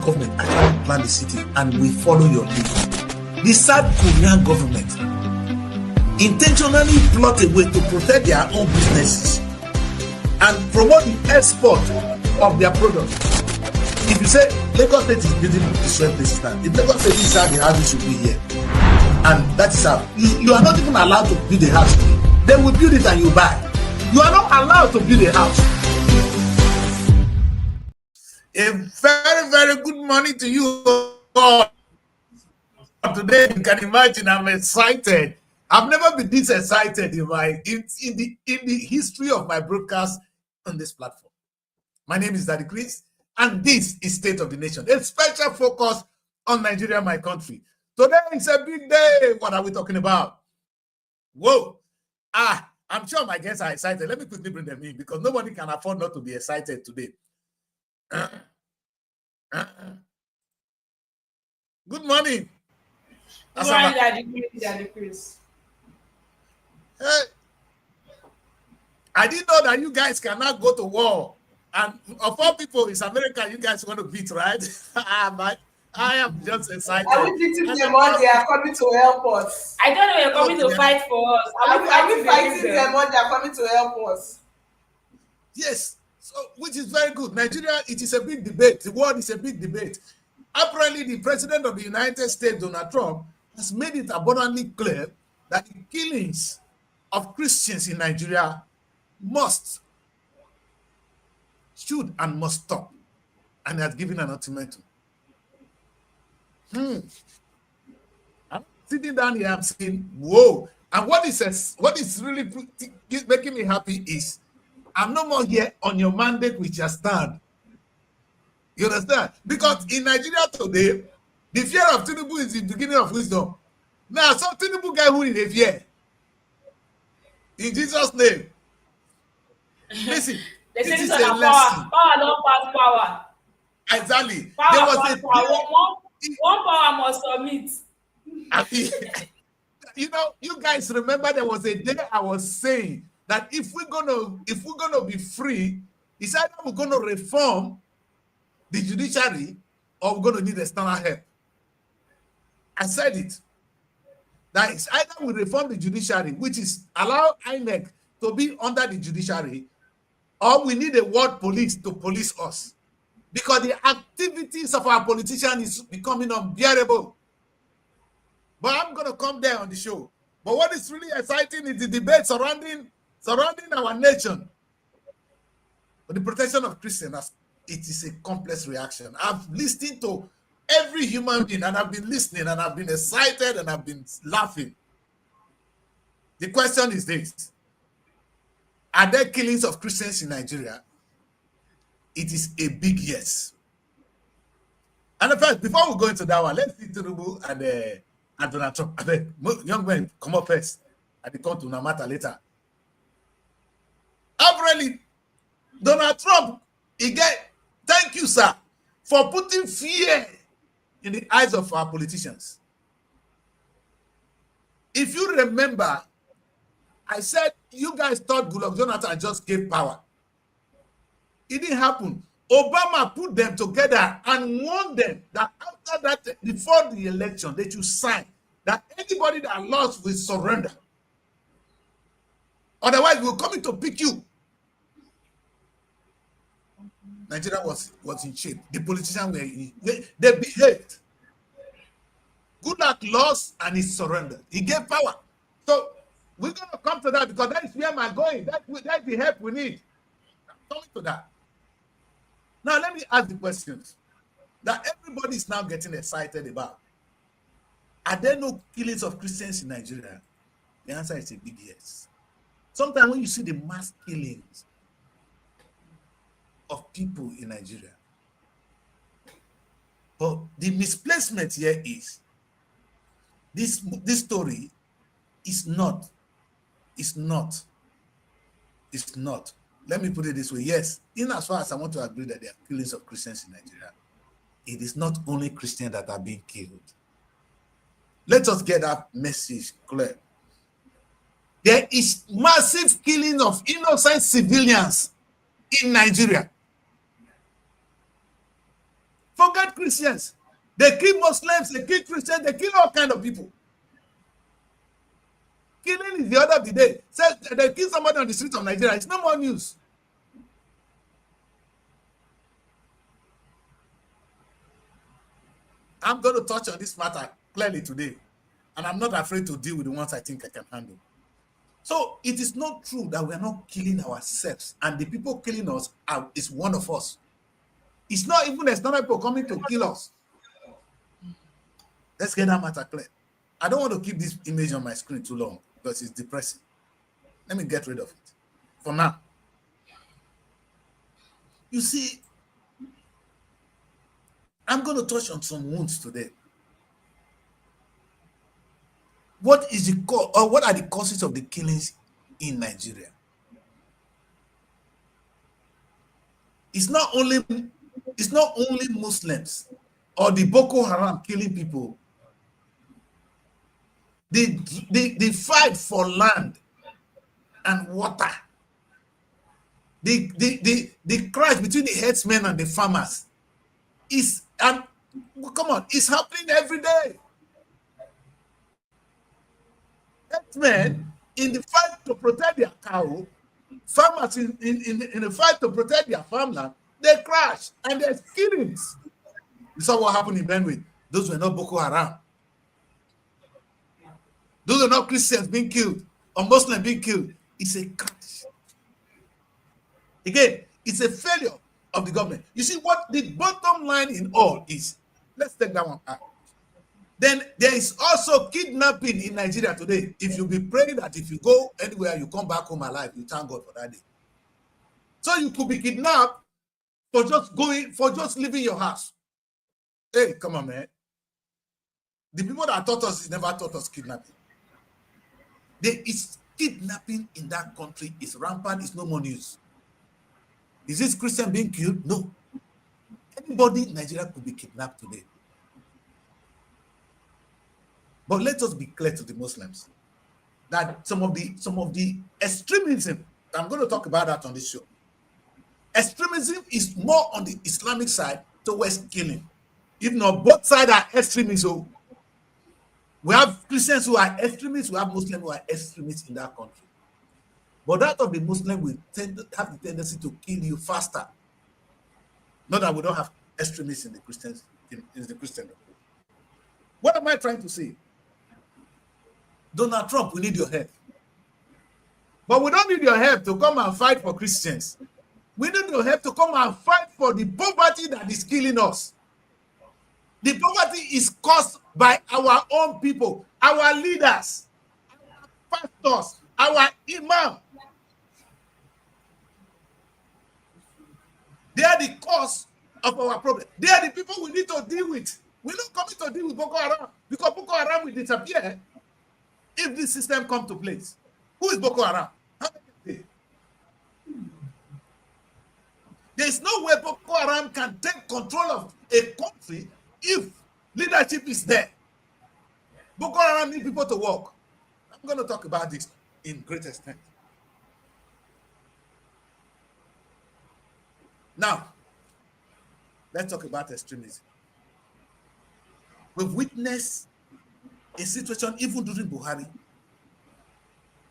government actually plan the city and we follow your lead. The South Korean government intentionally plot a way to protect their own businesses and promote the export of their products. If you say Lagos State is building different places now, if Lagos State is how the house should be here, and that is how you are not even allowed to build a house. They will build it and you buy. You are not allowed to build a house. A very, very good morning to you all. Today, you can imagine I'm excited. I've never been this excited in the history of my broadcast on this platform. My name is Daddy Chris, and this is State of the Nation, a special focus on Nigeria, my country. Today is a big day. What are we talking about? Whoa. I'm sure my guests are excited. Let me quickly bring them in because nobody can afford not to be excited today. Good morning. Good morning, Daddy Chris. Hey, I didn't know that you guys cannot go to war. And of all people, it's America you guys want to beat, right? But I am just excited. Are we beating them or they are coming to help us? I don't know you're coming to fight for us. Are we fighting them or they are coming to help us? Yes, so which is very good. Nigeria, it is a big debate. The world is a big debate. Apparently, the president of the United States, Donald Trump, has made it abundantly clear that the killings of Christians in Nigeria should and must stop. And he has given an ultimatum. I'm sitting down here, I'm saying, whoa. And what is really making me happy is I'm no more here on your mandate with your stand. You understand? Because in Nigeria today, the fear of Tinubu is the beginning of wisdom. Now, some Tinubu guy who is a fear. In Jesus' name. Listen, they say this is a lesson. Power don't pass power. Exactly. Power there was a power. One power must submit. You guys remember there was a day I was saying that if we're gonna be free, it's either we're gonna reform the judiciary or we're gonna need external help. I said it. That it's either we reform the judiciary, which is allow INEC to be under the judiciary, or we need a world police to police us. Because the activities of our politicians is becoming unbearable. But I'm going to come there on the show. But what is really exciting is the debate surrounding our nation. But the protection of Christians, it is a complex reaction. I've listened to every human being, and I've been listening, and I've been excited, and I've been laughing. The question is this. Are there killings of Christians in Nigeria? It is a big yes. And in fact, before we go into that one, let's see Tinubu and Donald Trump. Young men, come up first. And they come to Namata later. Apparently, Donald Trump, thank you, sir, for putting fear in the eyes of our politicians. If you remember, I said you guys thought Goodluck Jonathan just gave power. It didn't happen. Obama put them together and warned them that after that, before the election, they should sign that anybody that lost will surrender. Otherwise, we're coming to pick you. Nigeria was in shape. The politicians they behaved. Goodluck lost and he surrendered. He gave power. So we're going to come to that because that is where I'm going. That's the help we need. I'm coming to that. Now, let me ask the questions that everybody is now getting excited about. Are there no killings of Christians in Nigeria? The answer is a big yes. Sometimes when you see the mass killings of people in Nigeria, but the misplacement here is this story is not. Let me put it this way. Yes, in as far as I want to agree that there are killings of Christians in Nigeria, it is not only Christians that are being killed. Let us get that message clear. There is massive killing of innocent civilians in Nigeria. Forget Christians. They kill Muslims, they kill Christians, they kill all kinds of people. Killing is the order of the day. Say they kill somebody on the streets of Nigeria. It's no more news. I'm going to touch on this matter clearly today. And I'm not afraid to deal with the ones I think I can handle. So it is not true that we're not killing ourselves. And the people killing us is one of us. It's not even external people coming to kill us. Let's get that matter clear. I don't want to keep this image on my screen too long because it's depressing. Let me get rid of it for now. You see, I'm going to touch on some wounds today. What is the cause, or what are the causes of the killings in Nigeria? It's not only Muslims or the Boko Haram killing people. The fight for land and water, the clash between the herdsmen and the farmers is, and come on, it's happening every day. Herdsmen in the fight to protect their cow, farmers in the fight to protect their farmland, they crash and there's killings. You saw what happened in Benue. Those were not Boko Haram. Those are not Christians being killed or Muslims being killed. It's a crash. Again, it's a failure of the government. You see what the bottom line in all is. Let's take that one out. Then there is also kidnapping in Nigeria today. If you be praying that if you go anywhere, you come back home alive, you thank God for that day. So you could be kidnapped for just leaving your house. Hey, come on, man. The people that taught us never taught us kidnapping. There is kidnapping in that country. It's rampant. It's no more news. Is this Christian being killed? No. Anybody in Nigeria could be kidnapped today. But let us be clear to the Muslims that some of the extremism, I'm going to talk about that on this show. Extremism is more on the Islamic side towards killing. If not, both sides are extremists. So we have Christians who are extremists, we have Muslims who are extremists in that country. But that of the Muslim will have the tendency to kill you faster. Not that we don't have extremists in the Christians, in the Christian. What am I trying to say? Donald Trump, we need your help. But we don't need your help to come and fight for Christians. We need your help to come and fight for the poverty that is killing us. The poverty is caused by our own people, our leaders, our pastors, our imam. They are the cause of our problem. They are the people we need to deal with. We're not coming to deal with Boko Haram because Boko Haram will disappear if this system comes to place. Who is Boko Haram? There is no way Boko Haram can take control of a country if leadership is there. Boko Haram need people to work. I'm going to talk about this in great extent. Now, let's talk about extremism. We've witnessed a situation even during Buhari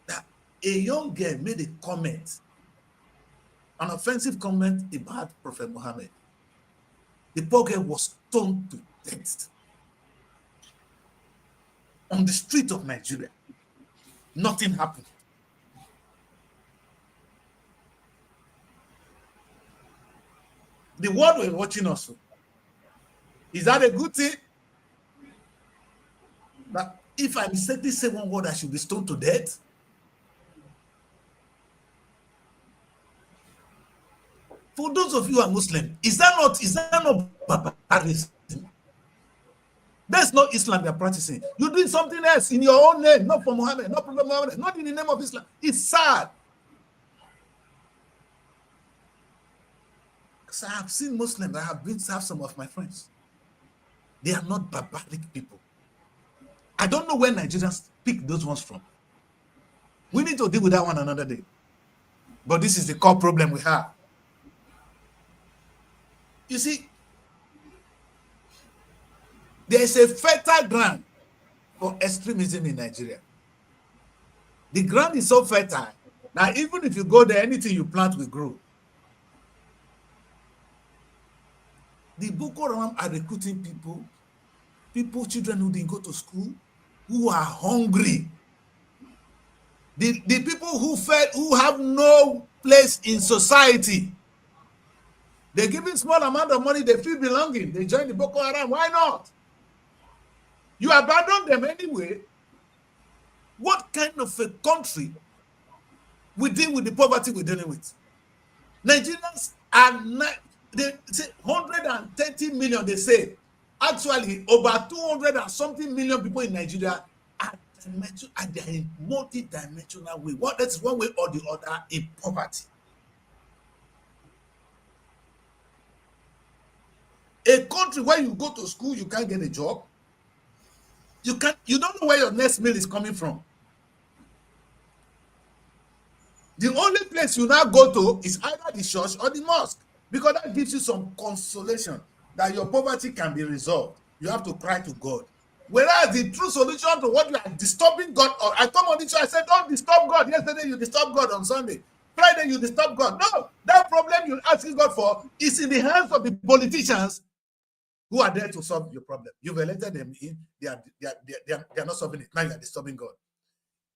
that a young girl made a comment, an offensive comment about Prophet Muhammad. The poor girl was stoned to death on the street of Nigeria. Nothing happened. The world was watching us. Is that a good thing? That if I mistakenly say one word, I should be stoned to death? For those of you who are Muslim, is that not barbarism? That's not Islam you're practicing. You're doing something else in your own name, not for Muhammad, not for Muhammad, not in the name of Islam. It's sad. Because I have seen Muslims, I have been to have some of my friends. They are not barbaric people. I don't know where Nigerians pick those ones from. We need to deal with that one another day. But this is the core problem we have. You see, There is a fertile ground for extremism in Nigeria. The ground is so fertile. Now, even if you go there, anything you plant will grow. The Boko Haram are recruiting people, children who didn't go to school, who are hungry. The people who have no place in society. They're giving small amount of money, they feel belonging. They join the Boko Haram. Why not? You abandon them anyway. What kind of a country we deal with the poverty we're dealing with? Nigerians are not, they say 130 million, they say. Actually, over 200 and something million people in Nigeria are in multi-dimensional way. That's one way or the other in poverty. A country where you go to school, you can't get a job. You don't know where your next meal is coming from. The only place you now go to is either the church or the mosque, because that gives you some consolation that your poverty can be resolved. You have to cry to God. Whereas the true solution to what you are disturbing God, or I come on the show, I said, don't disturb God. Yesterday you disturbed God on Sunday. Friday you disturb God. No, that problem you're asking God for is in the hands of the politicians who are there to solve your problem. You've elected them in, they are not solving it. Now you are disturbing God.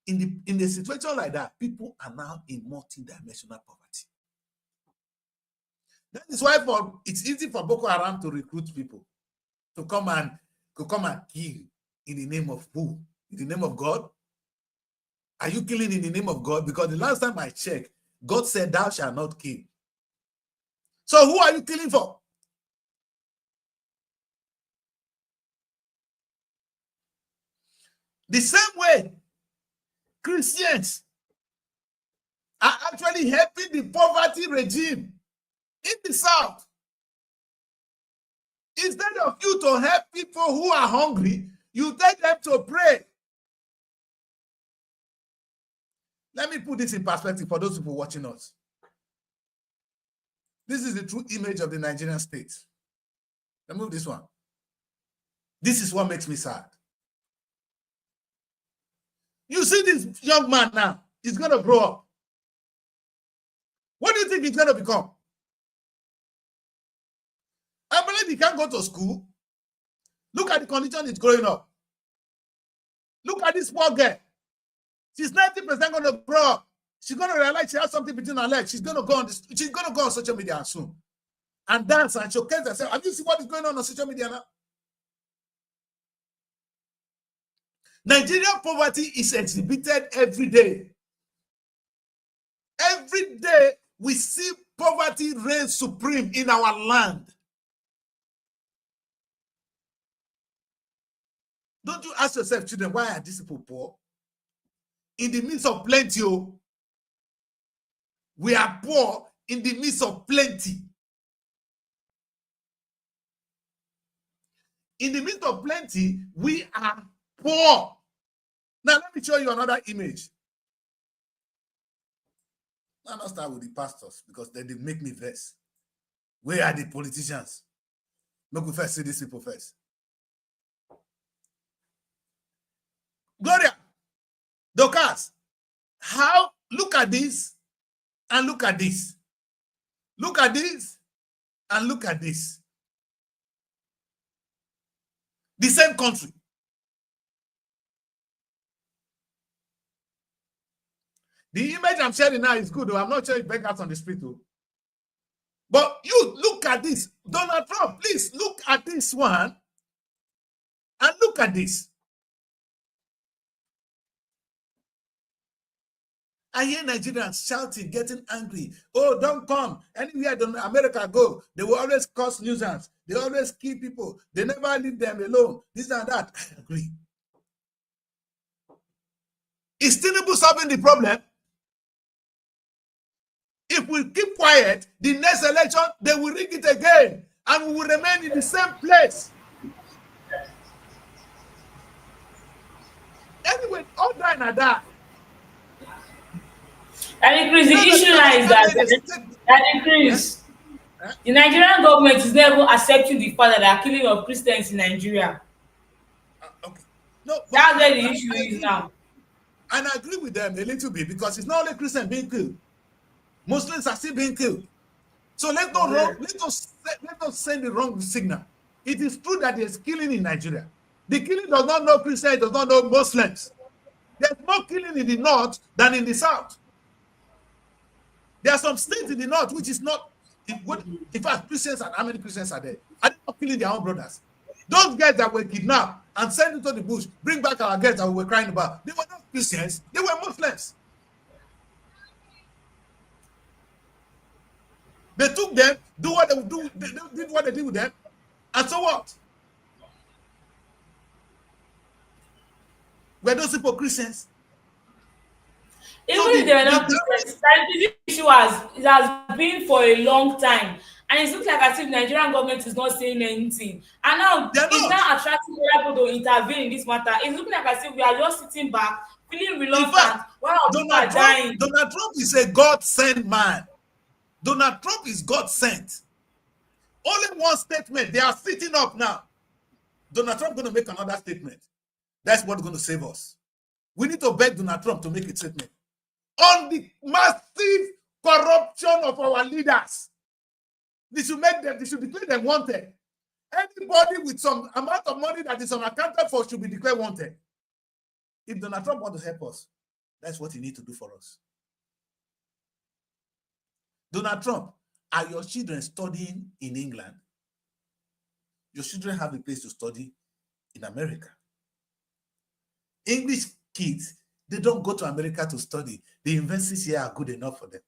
In a situation like that, people are now in multi-dimensional poverty. That is why it's easy for Boko Haram to recruit people to come and kill in the name of who? In the name of God? Are you killing in the name of God? Because the last time I checked, God said, thou shalt not kill. So who are you killing for? The same way Christians are actually helping the poverty regime in the South. Instead of you to help people who are hungry, you take them to pray. Let me put this in perspective for those people watching us. This is the true image of the Nigerian state. Remove this one. This is what makes me sad. You see this young man now, he's going to grow up. What do you think he's going to become? I believe he can't go to school. Look at the condition he's growing up. Look at this poor girl. She's 90% going to grow up. She's going to realize she has something between her legs. She's going to go on social media soon and dance and showcase herself. Have you seen what is going on social media now? Nigerian poverty is exhibited every day. Every day we see poverty reign supreme in our land. Don't you ask yourself, children, why are these people poor? In the midst of plenty, we are poor in the midst of plenty. In the midst of plenty, we are poor. Now, let me show you another image. I'll not start with the pastors because they make me vex. Where are the politicians? Look, we first see these people first. Gloria, Dorcas, look at this and look at this. Look at this and look at this. The same country. The image I'm sharing now is good, though. I'm not sharing beggars on the street, though. But you look at this. Donald Trump, please look at this one and look at this. I hear Nigerians shouting, getting angry. Oh, don't come. Anywhere America go, they will always cause nuisance. They always kill people. They never leave them alone. This and that. I agree. Is Tinubu solving the problem? If we keep quiet, the next election, they will rig it again. And we will remain in the same place. Anyway, all die and die. And increase the issue now is that increase. The Nigerian government is never accepting the fact that there are killing of Christians in Nigeria. Okay. No, that's where the issue is now. And I agree with them a little bit because it's not only Christians being killed. Muslims are still being killed. So let us send the wrong signal. It is true that there's killing in Nigeria. The killing does not know Christians, does not know Muslims. There's more killing in the north than in the south. There are some states in the north which is not. In fact, Christians, and how many Christians are there? Are they not killing their own brothers? Those guys that were kidnapped and sent into the bush, bring back our girls that we were crying about. They were not Christians, they were Muslims. They took them, do what they do, they did what they did with them, and so what? Were those people Christians? Even if they were not Christians, this issue has been for a long time. And it looks like as if Nigerian government is not saying anything. And now it's not attracting people to intervene in this matter. It's looking like as if we are just sitting back, feeling reluctant while our people are dying. Donald Trump is a God-sent man. Donald Trump is God-sent. Only one statement. They are sitting up now. Donald Trump is going to make another statement. That's what's going to save us. We need to beg Donald Trump to make a statement on the massive corruption of our leaders. They should declare them wanted. Anybody with some amount of money that is unaccounted for should be declared wanted. If Donald Trump wants to help us, that's what he needs to do for us. Donald Trump, are your children studying in England? Your children have a place to study in America. English kids, they don't go to America to study. The universities here are good enough for them.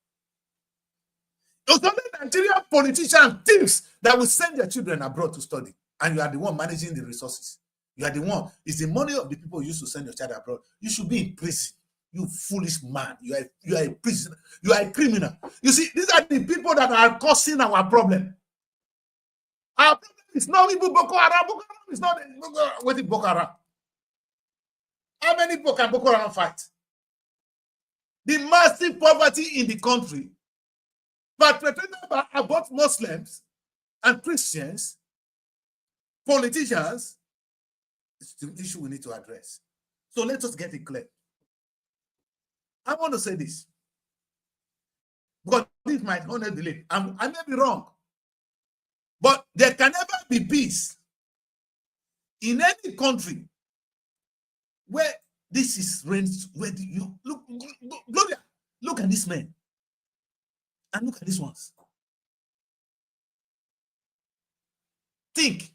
It's only Nigerian politicians, thieves, that will send their children abroad to study. And you are the one managing the resources. You are the one. It's the money of the people you used to send your child abroad. You should be in prison. You foolish man. You are a prisoner. You are a criminal. You see, these are the people that are causing our problem. Our problem is not even Boko Haram. Boko Haram is not what is Boko Haram. How many people can Boko Haram fight? The massive poverty in the country, perpetrated by both Muslims and Christians, politicians, is the issue we need to address. So let us get it clear. I want to say this, because this might only believe. I may be wrong, but there can never be peace in any country where this is raised. Where you look, Gloria, look at this man, and look at these ones. Think.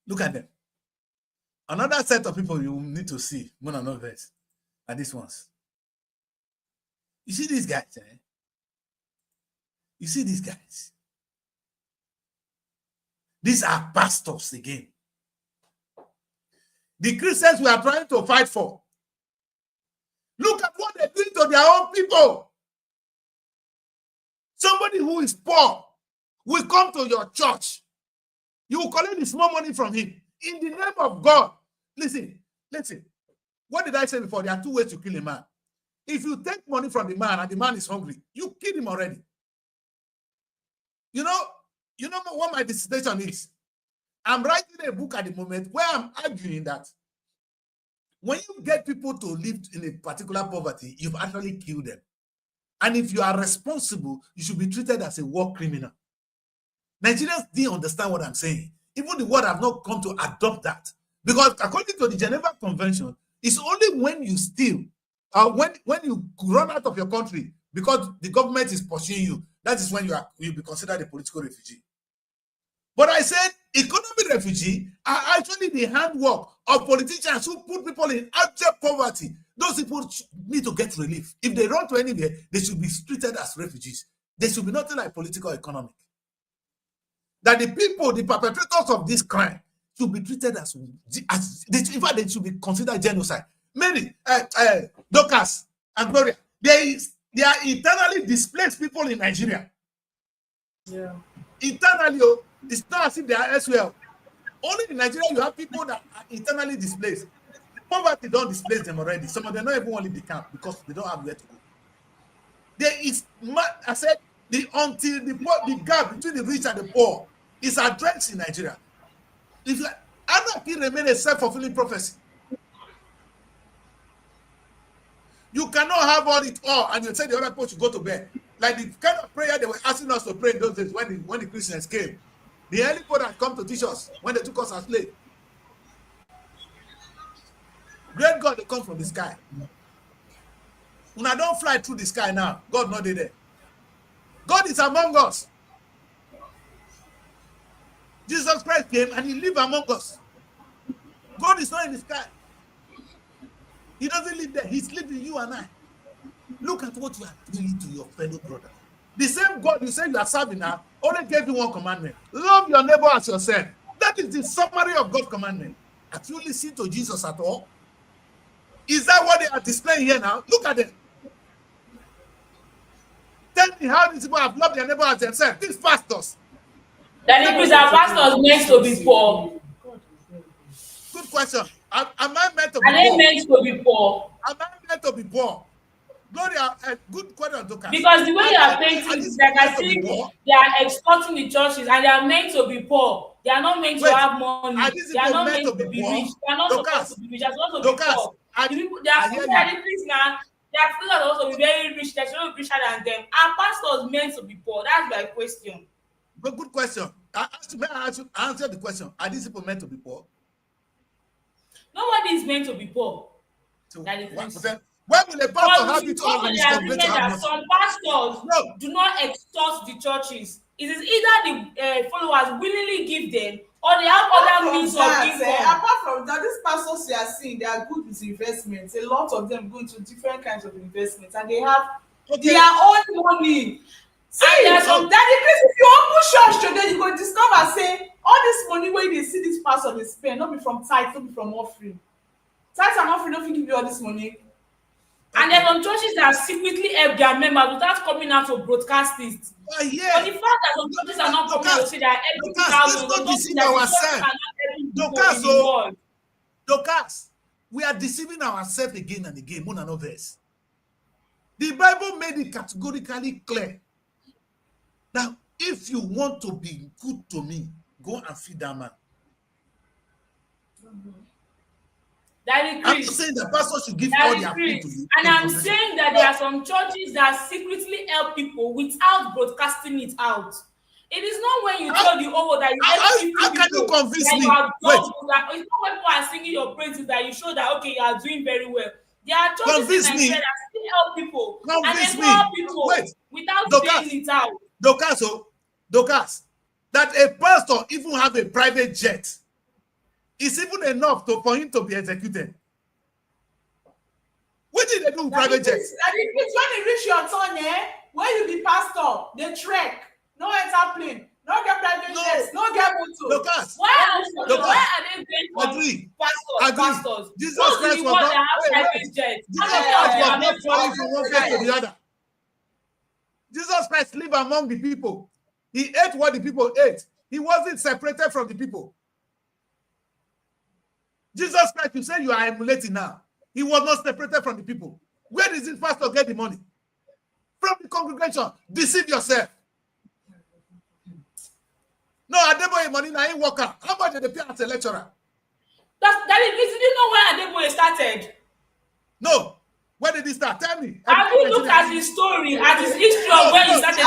Look at them. Another set of people you need to see, more than others, are these ones. You see these guys, eh? You see these guys. These are pastors again. The Christians we are trying to fight for. Look at what they do to their own people. Somebody who is poor will come to your church. You will collect the small money from him. In the name of God. Listen. What did I say before? There are two ways to kill a man. If you take money from the man and the man is hungry, you kill him already. You know what my dissertation is? I'm writing a book at the moment where I'm arguing that when you get people to live in a particular poverty, you've actually killed them. And if you are responsible, you should be treated as a war criminal. Nigerians didn't understand what I'm saying. Even the world have not come to adopt that. Because according to the Geneva Convention, it's only when you steal, when you run out of your country because the government is pursuing you, that is when you'll be considered a political refugee. But I said economic refugee are actually the handwork of politicians who put people in abject poverty. Those people need to get relief. If they run to anywhere, they should be treated as refugees. They should be nothing like political economic. That the people, the perpetrators of this crime, should be treated as in fact, they should be considered genocide. Many, Dorcas and Gloria, they are internally displaced people in Nigeria. Yeah. Internally, it's not as if they are elsewhere. Only in Nigeria, you have people that are internally displaced. Poverty don't displace them already. Some of them don't even want to leave the camp because they don't have where to go. There is, I said, until the gap between the rich and the poor is addressed in Nigeria. If anarchy remains a self-fulfilling prophecy, you cannot have all and you say the other people should go to bed. Like the kind of prayer they were asking us to pray in those days when the Christians came. The early people that come to teach us when they took us as slaves. Great God, they come from the sky. When I don't fly through the sky now, God not there. God is among us. Jesus Christ came and he lived among us. God is not in the sky. He doesn't live there. He's living you and I. Look at what you are doing to your fellow brother. The same God you say you are serving now only gave you one commandment. Love your neighbor as yourself. That is the summary of God's commandment. Have you listened to Jesus at all? Is that what they are displaying here now? Look at them. Tell me how these people have loved their neighbor as themselves. These pastors. That it is our pastors meant to be poor. Good question. Am I meant to be poor? Are they meant to be poor? Am I meant to be poor? Gloria, good question, Doka. Because the way you are painting is like I think they are exporting the churches and they are meant to be poor. They are not meant to have money. They are not meant to be rich. They are not supposed to be rich. They are supposed to be poor. They are priests now. They are supposed to also be very rich. They are supposed to be richer than them. Are pastors meant to be poor? That's my question. But good question. May I answer the question? Are these people meant to be poor? Nobody is meant to be poor. So, when will a pastor have it all and the agreement that some pastors do not extort the churches? It is either the followers willingly give them or they have other means of income. Apart from that, these pastors you are seeing, they are good with investments. A lot of them go into different kinds of investments and they have their own money. See, if you open church today, you go discover say all this money where they see this pastor they spend, not be from tithe, not be from offering. Tithes and offering don't give you all this money. And there's some churches that secretly help their members without coming out to broadcast it. But the fact that some churches are not coming out to say that helping thousands, let's not deceive ourselves. Docas, we are deceiving ourselves again and again, more than others. The Bible made it categorically clear that if you want to be good to me, go and feed that man. I'm not saying that pastors should give all their food to you. And I'm saying that there are some churches that secretly help people without broadcasting it out. It is not when you tell the whole that you help people. How can you convince me? It's not when people are singing your praises that you show that okay, you are doing very well. There are churches in Nigeria that still help people and empower people without saying it out. Docas, that a pastor even have a private jet. It's even enough for him to be executed. What did they do with private jets? It's when you reach your turn, when you be pastor, they trek, no enter plane, no get private jets, no get motor. Why are they going for pastors? Jesus Christ was not private jets. Jesus Christ was not falling from one place to the other. Jesus Christ lived among the people. He ate what the people ate. He wasn't separated from the people. Jesus Christ, you say you are emulating now. He was not separated from the people. Where does this pastor get the money? From the congregation. Deceive yourself. No, Adeboye money now ain't worker. How much did they pay as a lecturer? Did you know when Adeboye started? No. When did he start? Tell me. Have you looked at his story, at his history of when he started?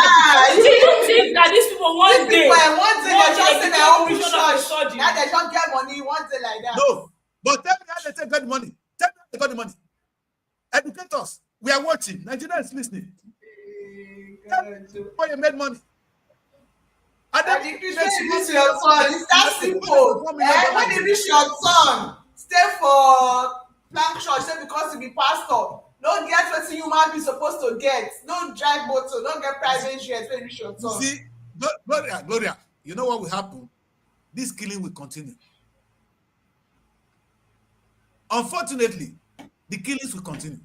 Do you think that these people one day they just say their own church, now they don't get money one day like that? No. But tell me how they got the money. Tell me how they got the money. Educate us. We are watching. Nigeria is listening. Tell me where you made money. And if you reach your turn, it's that simple. When you reach your turn, stay for flagship, say because you be pastor. Don't get what human being supposed to get. Don't drive motor. Don't get private jets when you reach your turn. See, Gloria, you know what will happen? This killing will continue. Unfortunately, the killings will continue.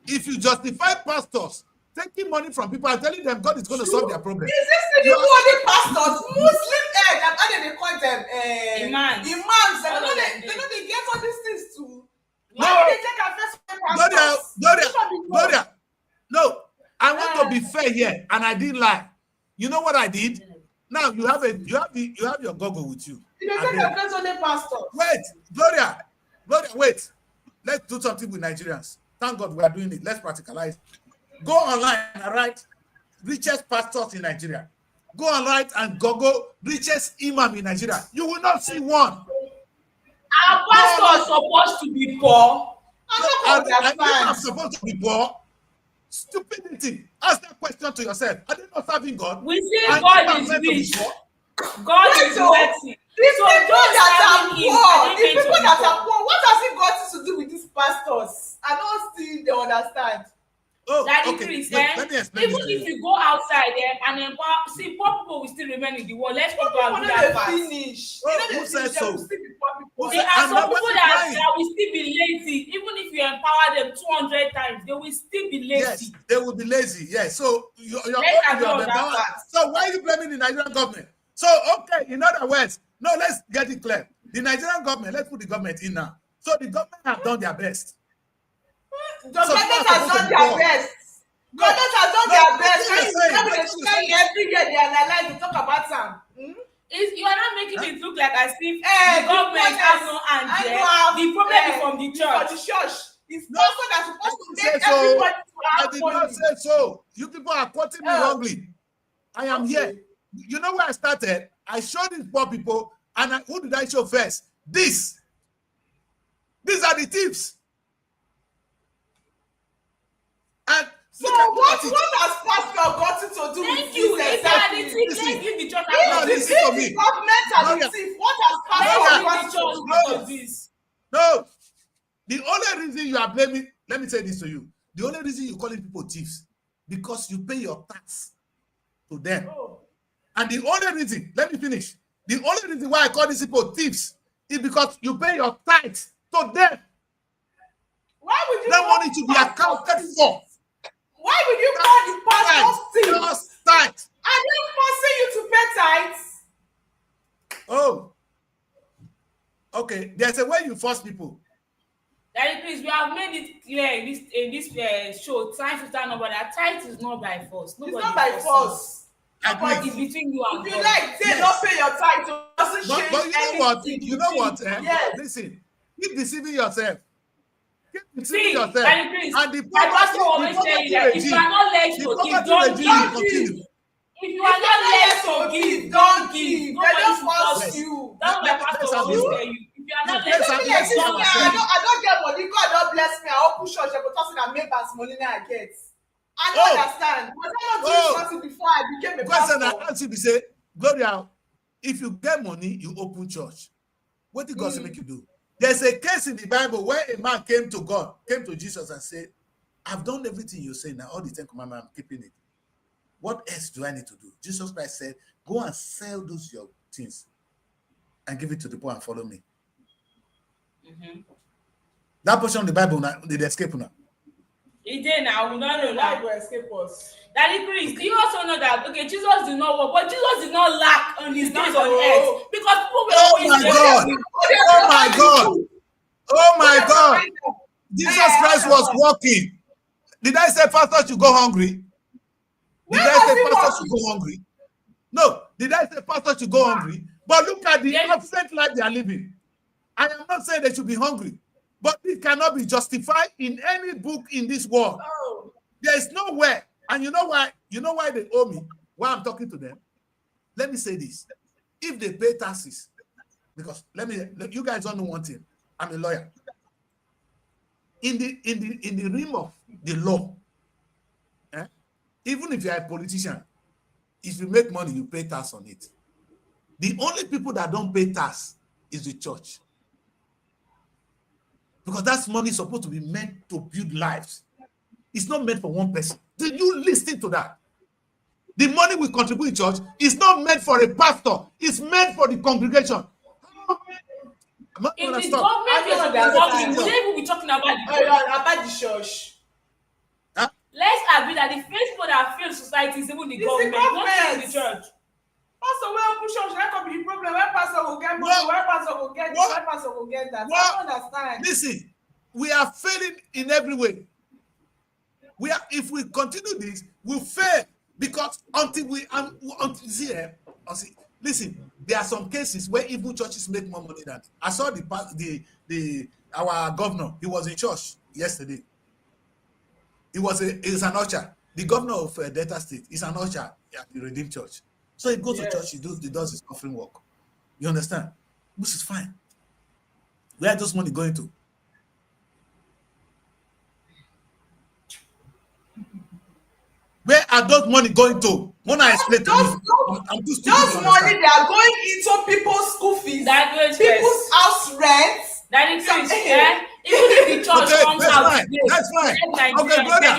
If you justify pastors taking money from people and telling them God is going to solve their problem. Is this the only pastors? Muslim how do they call them? Imams. They know they get all these things too. Why do they take our first Gloria, no, I want to be fair here, and I didn't lie. You know what I did? Now you have your Google with you. You don't say your friends only pastor. Wait, Gloria, wait. Let's do something with Nigerians. Thank God we are doing it. Let's practicalize. Go online and write richest pastors in Nigeria. Go online and Google richest imam in Nigeria. You will not see one. Our pastors supposed to be poor. I'm supposed to be poor. Stupidity. Ask that question to yourself. Are they not serving God? We say God is rich. God is wealthy. These people that are poor, what has it got to do with these pastors? I don't still understand. Oh, that okay. increase, Let me explain even if you go outside there and empower, see, poor people will still remain in the world. Let's talk about that fast. Finish. Who said so? There are some people that will still be lazy. Even if you empower them 200 times, they will still be lazy. Yes, they will be lazy. Yes. So you're so why are you blaming the Nigerian government? So okay, in other words, no, let's get it clear. The Nigerian government, let's put the government in now. So the government have done their best. The government has done their best. Government has done their best. Every year they analyze to talk about some. You are not making it look like as if the government has no hand there. The problem is from the church. For the church. It's also that's supposed to make everybody to have I did not say so. You people are quoting me wrongly. I am here. You know where I started? I showed these poor people, and who did I show first? These are the tips. And so what has pastor got to do with this exactly? If the government and the thief, what has pastor got to do with this? No. The only reason you are blaming, let me say this to you. The only reason you calling people thieves, because you pay your tax to them. And the only reason, let me finish. The only reason why I call these people thieves is because you pay your tithe to them. Why would you that money to be accounted for? Why would you call the pastors thieves? Just tithe. Are they forcing you to pay tithes? Oh. Okay. There's a way you force people. Daddy, please, we have made it clear in this show, time to time, but that tithe is not by force. Nobody it's not by force. But it's between you and God. If you like, say don't pay your tithe, it doesn't change but you know what? You know what? Yes. Listen, keep deceiving yourself. Keep deceiving yourself. Please, and the pastor always tell you that if you are not led to give, don't give. If you are not led to give, don't give. Nobody should force you. That's what my pastor always tell you. If you are not led to give, don't give. I don't get money. God don't bless me. I open church. I go talk to that members money I get. I don't understand. Was I not doing something before I became a pastor? Question I ask you, say, Gloria, if you get money, you open church. What did God make you do? There's a case in the Bible where a man came to Jesus and said, I've done everything you say now, all the 10 commandments, I'm keeping it. What else do I need to do? Jesus Christ said, go and sell those your things and give it to the poor and follow me. That portion of the Bible now, did escape now. He did now. We don't know that. Will escape us. Daddy Chris, do you also know that? Okay, Jesus did not work, but Jesus did not lack on his days on earth because people were always Oh my God! Oh my God! Jesus Christ was walking. Did I say pastors should go hungry? Did I say pastors should go hungry? No. Did I say pastors should go hungry? But look at the absent life they are living. I am not saying they should be hungry. But it cannot be justified in any book in this world. There is nowhere. And you know why? You know why they owe me? Why I'm talking to them? Let me say this. If they pay taxes, because you guys don't know one thing. I'm a lawyer. In the realm of the law, even if you're a politician, if you make money, you pay tax on it. The only people that don't pay tax is the church. Because that money is supposed to be meant to build lives. It's not meant for one person. Did you listen to that? The money we contribute in church is not meant for a pastor. It's meant for the congregation. If the government is working, we talking about the church. Let's agree that the first people that fail society is even the government, not the church. Pastor, where open church, that could be the problem. Where pastor will get money, where pastor will get this, where pastor will get that. I don't understand. Listen, we are failing in every way. If we continue this, we'll fail because until Listen, there are some cases where even churches make more money than. I saw our governor. He was in church yesterday. He's an usher. The governor of Delta State is an usher at the Redeemed Church. So he goes to church. He does his offering work. You understand? Which is fine. Where are those money going to? Where are those money going to? When I explain to you, those money they are going into people's school fees, people's house rents. That is even if the church comes out today, that's fine. Okay, brother,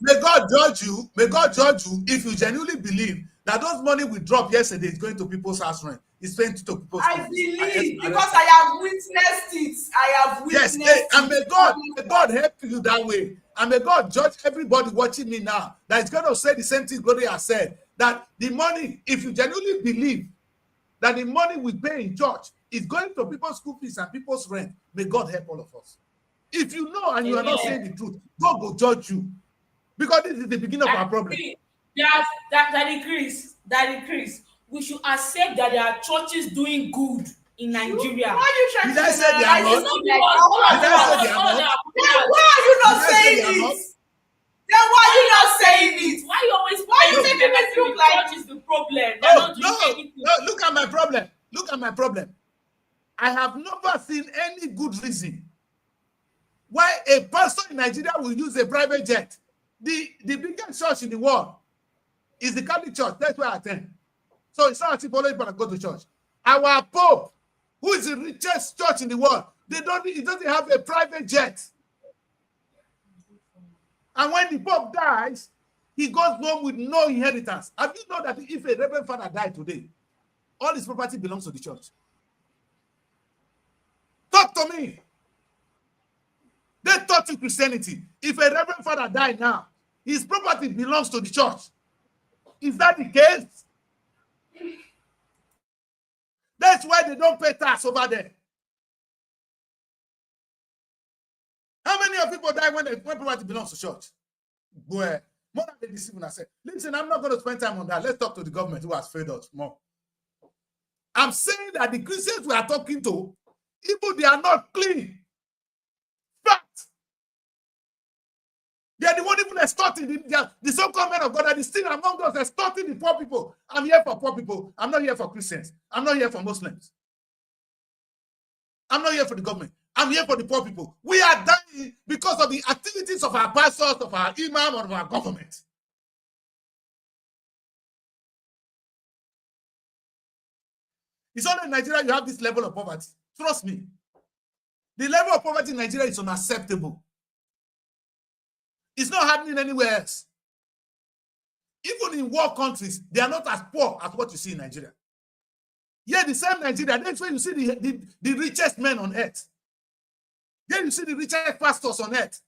may God judge you. May God judge you if you genuinely believe that those money we dropped yesterday is going to people's house rent. It's going to people's I believe because I have witnessed it. I have witnessed it. And may God help you that way. And may God judge everybody watching me now that is going to say the same thing Gloria has said. That the money, if you genuinely believe that the money we pay in church is going to people's school fees and people's rent, may God help all of us. If you know and you are not saying the truth, God will judge you. Because this is the beginning of our problem. That increase. We should accept that there are churches doing good in Nigeria. Why are you trying to say they are not? Why are you not saying it? Then why are you not saying it? Why you making it look like church is the problem? No, look at my problem. Look at my problem. I have never seen any good reason why a pastor in Nigeria will use a private jet. The biggest church in the world is the Catholic Church. That's where I attend. So it's not people that go to church. Our Pope, who is the richest church in the world, he doesn't have a private jet. And when the Pope dies, he goes home with no inheritance. Have you known that if a Reverend Father died today, all his property belongs to the church? Talk to me. They taught you Christianity. If a Reverend Father died now, his property belongs to the church. Is that the case? That's why they don't pay tax over there. How many of people die when property belongs to church? Boy, more than they deceive when I say, listen, I'm not going to spend time on that. Let's talk to the government who has failed us more. I'm saying that the Christians we are talking to, even they are not clean. Fact. They are the one even extorting the so-called men of God that is still among us extorting the poor people. I'm here for poor people. I'm not here for Christians. I'm not here for Muslims. I'm not here for the government. I'm here for the poor people. We are dying because of the activities of our pastors, of our imam, or of our government. It's only in Nigeria you have this level of poverty. Trust me. The level of poverty in Nigeria is unacceptable. It's not happening anywhere else. Even in war countries, they are not as poor as what you see in Nigeria. Yeah, the same Nigeria, that's where you see the richest men on earth. Then you see the richest pastors on earth.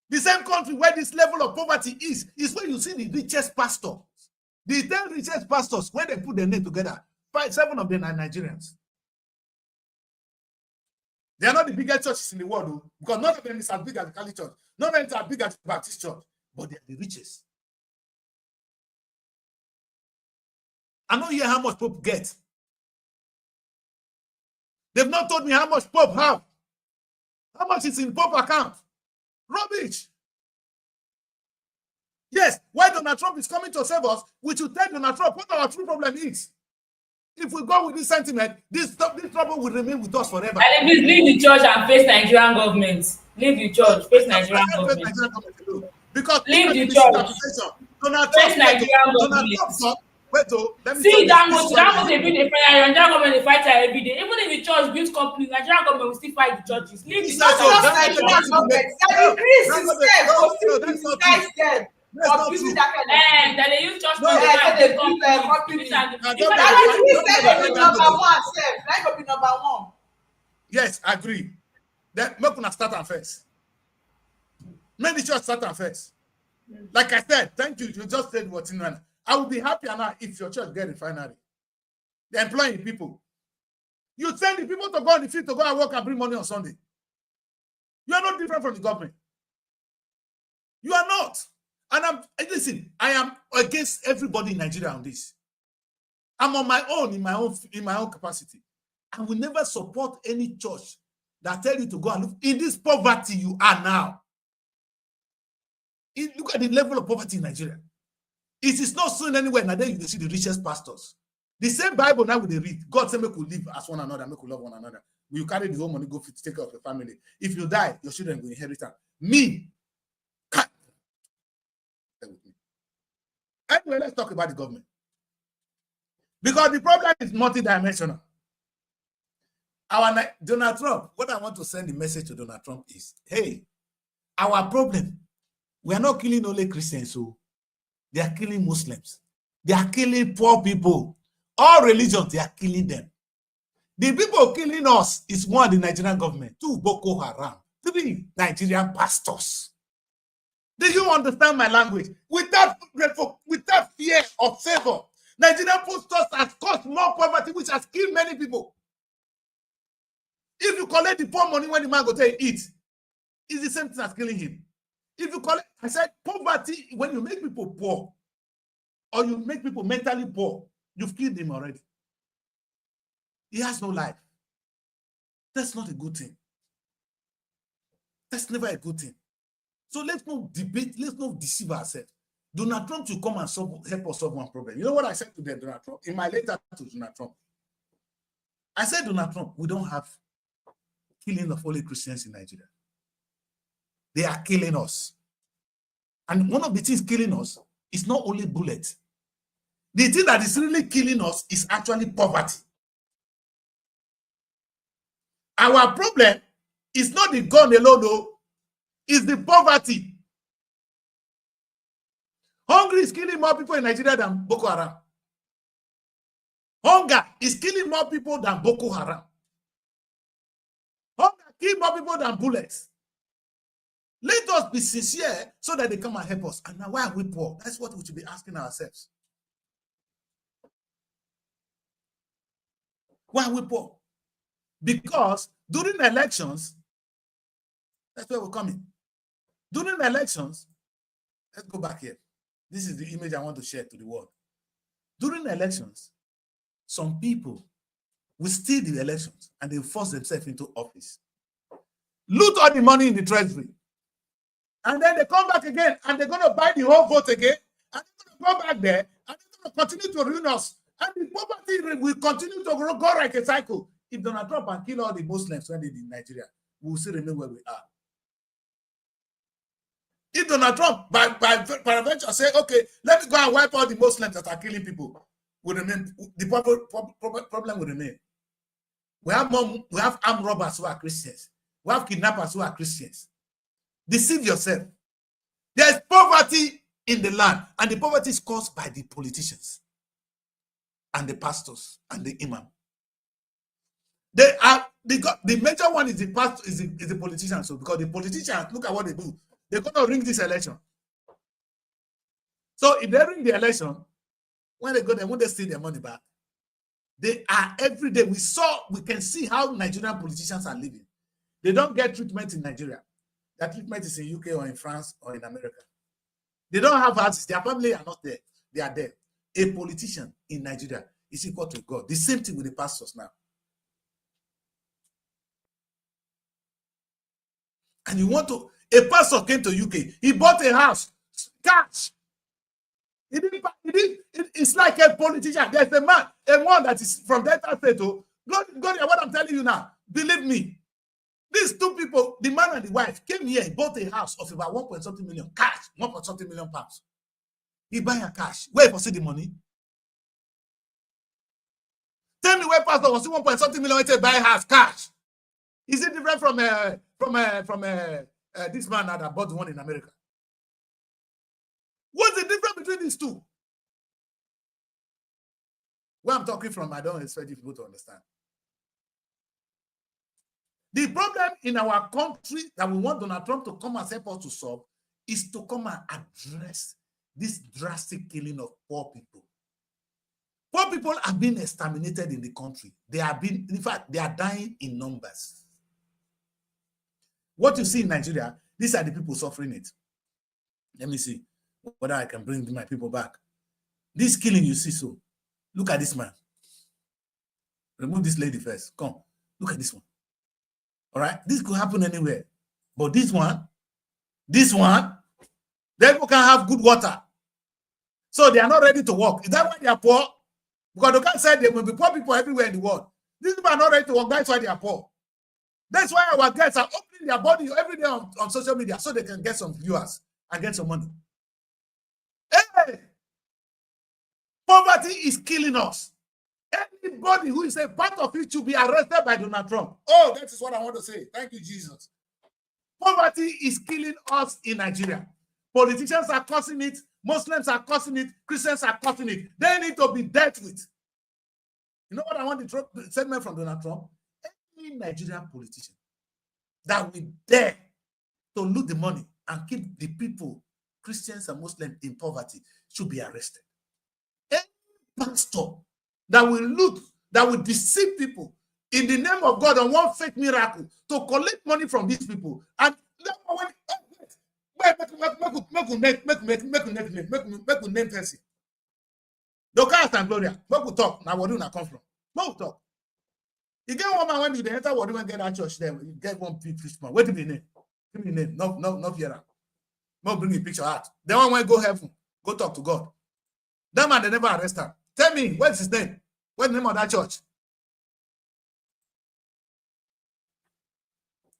The same country where this level of poverty is where you see the richest pastors. The 10 richest pastors, when they put their name together, 7 of them are Nigerians. They are not the biggest churches in the world, though, because none of them is as big as the Catholic Church. None of them is as big as the Baptist Church, but they are the richest. I don't hear how much Pope gets. They've not told me how much Pope have. How much is in Pope account? Rubbish. Yes, why Donald Trump is coming to save us, we should tell Donald Trump what our true problem is. If we go with this sentiment, this trouble will remain with us forever. And please leave the church and face Nigerian government. Leave the church, face Nigerian government. Because leave the church. Donald Trump, Nigerian government. See, Dangote build a fire, Nigerian government they fight every day. Even if the church builds companies, Nigerian government will still fight the churches. Leave the church. Nigerian government. That increase itself will still criticize them. That they use church money to build companies. That will be number one, sir. That will be number one. Yes, I agree. Then make una start am first. Make the church start am first. Like I said, thank you. You just said what's in one. I would be happy now if your church get refinery. They're employing people. You send the people to go on the field to go and work and bring money on Sunday. You are not different from the government. You are not. And listen, I am against everybody in Nigeria on this. I'm on my own, in my own capacity. I will never support any church that tell you to go and look in this poverty you are now. Look at the level of poverty in Nigeria. It is not seen anywhere. Now then you see the richest pastors. The same Bible now we read. God said, make we live as one another, make we love one another. Will you carry the whole money, go to take care of your family? If you die, your children will inherit it. Me. Anyway, let's talk about the government. Because the problem is multidimensional. Donald Trump, what I want to send the message to Donald Trump is, hey, our problem, we are not killing only Christians, so they are killing Muslims. They are killing poor people. All religions, they are killing them. The people killing us is one, the Nigerian government, two, Boko Haram, three, Nigerian pastors. Do you understand my language? Without fear of favor, Nigerian pastors has caused more poverty, which has killed many people. If you collect the poor money when the man go to eat, it's the same thing as killing him. If you collect, I said poverty, when you make people poor, or you make people mentally poor, you've killed him already. He has no life. That's not a good thing. That's never a good thing. So let's not debate, let's not deceive ourselves. Donald Trump should come and help us solve one problem. You know what I said to Donald Trump? In my letter to Donald Trump, I said, Donald Trump, we don't have killing of only Christians in Nigeria. They are killing us. And one of the things killing us is not only bullets. The thing that is really killing us is actually poverty. Our problem is not the gun alone, no. It's the poverty. Hunger is killing more people in Nigeria than Boko Haram. Hunger is killing more people than Boko Haram. Hunger kills more people than bullets. Let us be sincere so that they come and help us. And now, why are we poor? That's what we should be asking ourselves. Why are we poor? Because during elections, that's where we're coming. During elections, let's go back here. This is the image I want to share to the world. During elections, some people will steal the elections and they force themselves into office. Loot all the money in the treasury. And then they come back again and they're going to buy the whole vote again. And they're going to go back there and they're going to continue to ruin us. And the poverty will continue to go like a cycle. If Donald Trump and kill all the Muslims when they did in Nigeria, we will still remain where we are. If Donald Trump, by peradventure, say, okay, let me go and wipe out the Muslims that are killing people, will remain, the problem will remain. We have armed robbers who are Christians. We have kidnappers who are Christians. Deceive yourself. There is poverty in the land, and the poverty is caused by the politicians and the pastors and the imam. They are the major one is the pastor, is the politicians. So because the politicians, look at what they do. They're going to ring this election. So if they ring the election, when they go there, when they steal their money back, they are every day. We can see how Nigerian politicians are living. They don't get treatment in Nigeria. Their treatment is in UK or in France or in America. They don't have houses. Their family are not there. They are there. A politician in Nigeria is equal to God. The same thing with the pastors now. And you want to, a pastor came to UK, he bought a house, cash. It's like a politician. There's a man, a one that is from Delta State. Go what I'm telling you now, believe me. These two people, the man and the wife, came here, he bought a house of about 1.something million, cash, 1.something million pounds. He buy a cash. Where you see the money? Tell me where pastor was 1.something million to buy a house, cash. Is it different from this man that bought the one in America? What's the difference between these two? Where I'm talking from, I don't expect you people to understand. The problem in our country that we want Donald Trump to come and help us to solve is to come and address this drastic killing of poor people. Poor people have been exterminated in the country. In fact, they are dying in numbers. What you see in Nigeria, these are the people suffering it. Let me see. whether I can bring my people back. This killing you see, so look at this man. Remove this lady first. Come, look at this one. All right, this could happen anywhere, but this one, they people can have good water, so they are not ready to work. Is that why they are poor? Because they can't say there will be poor people everywhere in the world. These people are not ready to work. That's why they are poor. That's why our guys are opening their body every day on social media so they can get some viewers and get some money. Hey, poverty is killing us. Anybody who is a part of it should be arrested by Donald Trump. Oh, that is what I want to say. Thank you, Jesus. Poverty is killing us in Nigeria. Politicians are causing it. Muslims are causing it. Christians are causing it. They need to be dealt with. You know what I want the statement from Donald Trump? Any Nigerian politician that will dare to loot the money and keep the people, Christians and Muslims, in poverty should be arrested. Any pastor that will loot, that will deceive people in the name of God on one fake miracle to collect money from these people. And make name person. Dorcas and Gloria, make we talk. Now where do you come from? Make we talk. You get one man when you enter what you get that church there, you get one preachman. What do you name? Give me name. No fear. No bring a picture out. Then one when go heaven, go talk to God. That man they never arrest him. Tell me, what's his name? What's the name of that church?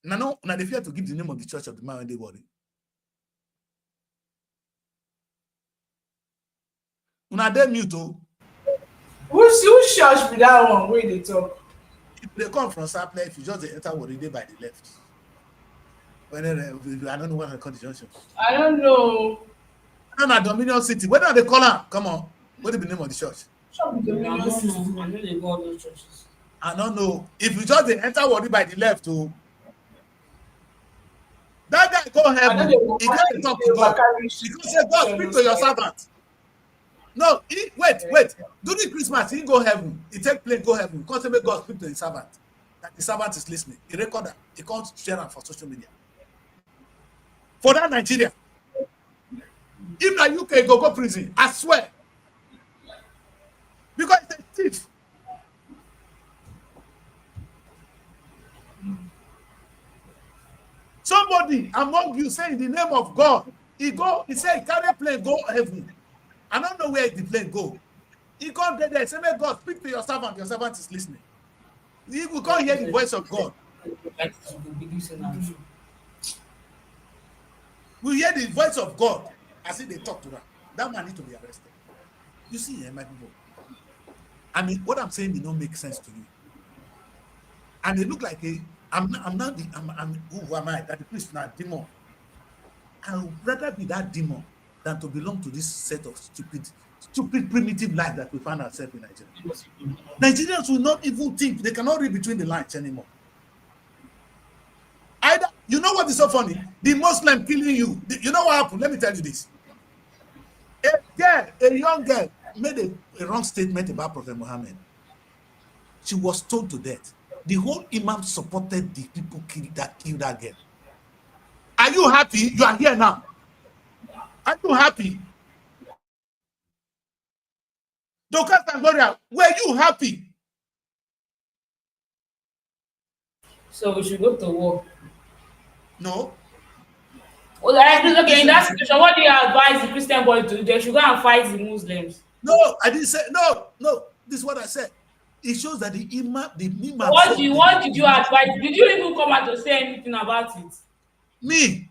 Now they fear to give the name of the church of the man when they worry. Now they mute too. Who's church be that one where they talk? If they come from Saple, if you just enter what they by the left. When I don't know what I call the junction. I don't know. I'm at Dominion City. Where do they call her? Come on. What is the name of the church? I don't know. I know they go those churches. I don't know. If you just enter Wari by the left, too. That guy go heaven. He can't talk to God. He can say, God, speak to your servant. No, wait. During Christmas, he go heaven. He take plane, go heaven. Because he make God speak to his servant. That the servant is listening. He record that. He can't share it for social media. For that Nigeria. If na UK go prison, I swear. Because it's a thief. Somebody among you say in the name of God, he say he carry plane, go heaven. I don't know where the plane go. He come there, say, may God speak to your servant is listening. You can't hear the voice of God. We hear the voice of God as if they talk to them. That man need to be arrested. You see, my people. I mean, what I'm saying, it don't make sense to you. And it look like who am I? That the priest now demon. I would rather be that demon than to belong to this set of stupid primitive life that we find ourselves in Nigeria. Nigerians will not even think, they cannot read between the lines anymore. Either, you know what is so funny? The Muslim killing you. You know what happened? Let me tell you this. A young girl made a wrong statement about Prophet Muhammad. She was stoned to death. The whole imam supported the people that killed that girl. Are you happy? You are here now. Are you happy? Dorcas and Gloria, were you happy? So we should go to war. No. Well, okay, in that situation, what do you advise the Christian boy to do? They should go and fight the Muslims. No, I didn't say no. This is what I said. It shows that the imam. What did you advise? Did you even come out to say anything about it? Me,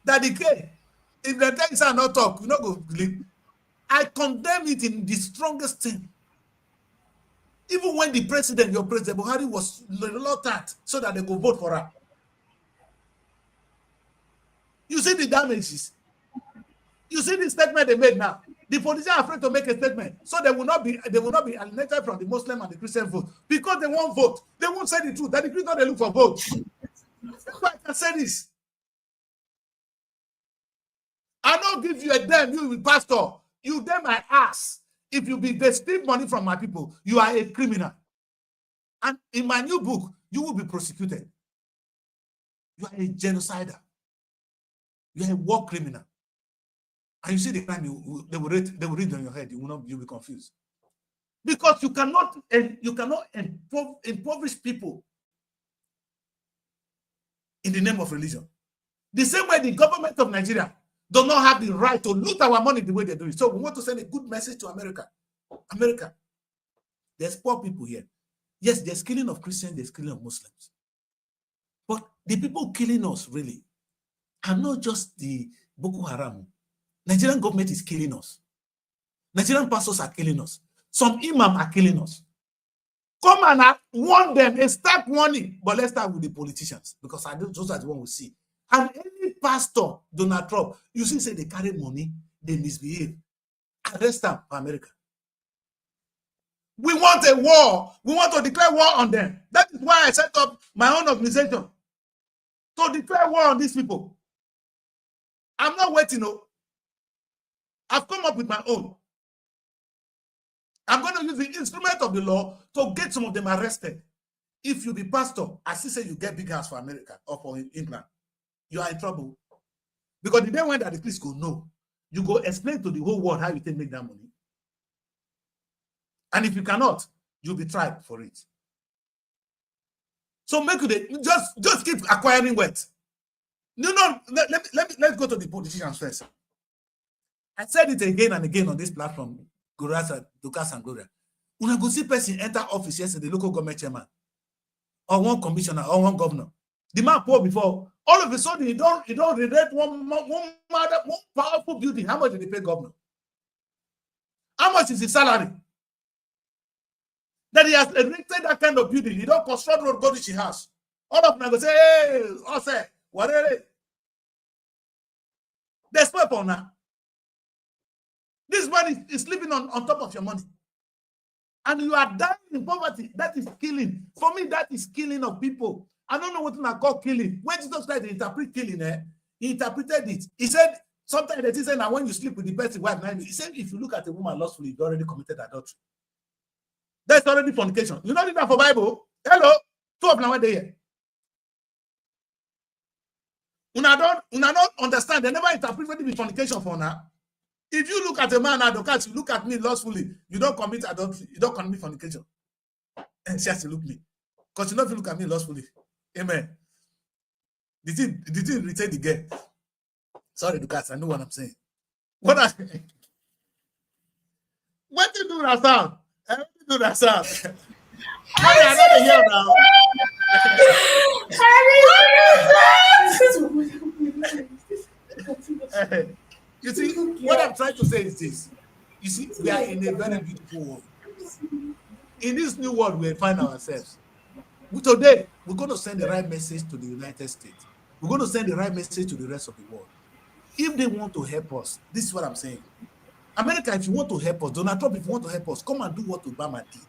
that the case. If the things are not talk, you not go believe. I condemn it in the strongest thing. Even when the president, your president Buhari, was reluctant so that they go vote for her. You see the damages. You see the statement they made now. The politicians are afraid to make a statement, so they will not be alienated from the Muslim and the Christian vote because they won't vote. They won't say the truth. That the Christians they look for vote. That's why I can say this. I don't give you a damn. You will pastor. You damn my ass. If you be steal money from my people, you are a criminal. And in my new book, you will be prosecuted. You are a genocider. You are a war criminal. and you see the crime, they will read on your head. You'll be confused. Because you cannot impoverish people in the name of religion. The same way the government of Nigeria does not have the right to loot our money the way they do it. So we want to send a good message to America. America, there's poor people here. Yes, there's killing of Christians, there's killing of Muslims. But the people killing us really are not just the Boko Haram. Nigerian government is killing us. Nigerian pastors are killing us. Some imams are killing us. Come and warn them and start warning. But let's start with the politicians, because those are the ones we see. And any pastor, Donald Trump, you see, say they carry money, they misbehave. Arrest them for America. We want a war. We want to declare war on them. That is why I set up my own organization to declare war on these people. I'm not waiting. No. I've come up with my own. I'm going to use the instrument of the law to get some of them arrested. If you be pastor, as you say, you get big house for America or for England, you are in trouble. Because the day when that the police go know, you go explain to the whole world how you can make that money. And if you cannot, you'll be tried for it. So make it just keep acquiring wealth. No, let's go to the politicians first. I said it again and again on this platform, Lucas and Gloria. When I go see person enter office yesterday, the local government chairman, or one commissioner, or one governor, the man poor before, all of a sudden he don't relate one powerful building. How much did he pay governor? How much is his salary? That he has erected that kind of building. He don't construct road, go to his house. All of them go say, hey, Ose, whatever. There's no for now. This man is living on top of your money. And you are dying in poverty. That is killing. For me, that is killing of people. I don't know what I call killing. When Jesus tried to interpret killing, he interpreted it. He said, sometimes he said, now when you sleep with the person wife, he said, if you look at a woman lustfully, you've already committed adultery. That's already fornication. You know that for Bible? Hello? Two of them were there. Una don't understand. They never interpreted the fornication for now. If you look at a man advocate, you look at me lustfully, you don't commit adultery, you don't commit fornication. And she has to look me. Because you know if you look at me lustfully. Amen. Did you retain the girl? Sorry, Lucas, I know what I'm saying. What did you do that sound? Do that sound. I know here now. You see, what I'm trying to say is this. You see, we are in a very beautiful world. In this new world, we find ourselves. Today, we're going to send the right message to the United States. We're going to send the right message to the rest of the world. If they want to help us, this is what I'm saying. America, if you want to help us, Donald Trump, if you want to help us, come and do what Obama did.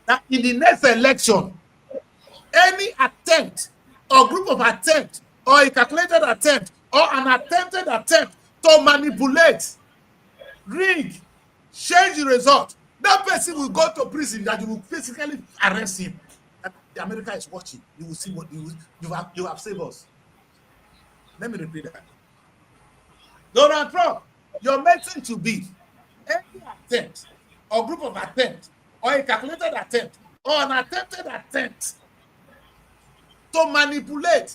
That in the next election, any attempt or group of attempts or a calculated attempt or an attempted attempt to manipulate, rig, change the result, that person will go to prison that you will physically arrest him. And America is watching. You will see what you have saved us. Let me repeat that. Donald Trump, your message to be any attempt or group of attempts or a calculated attempt or an attempted attempt to manipulate,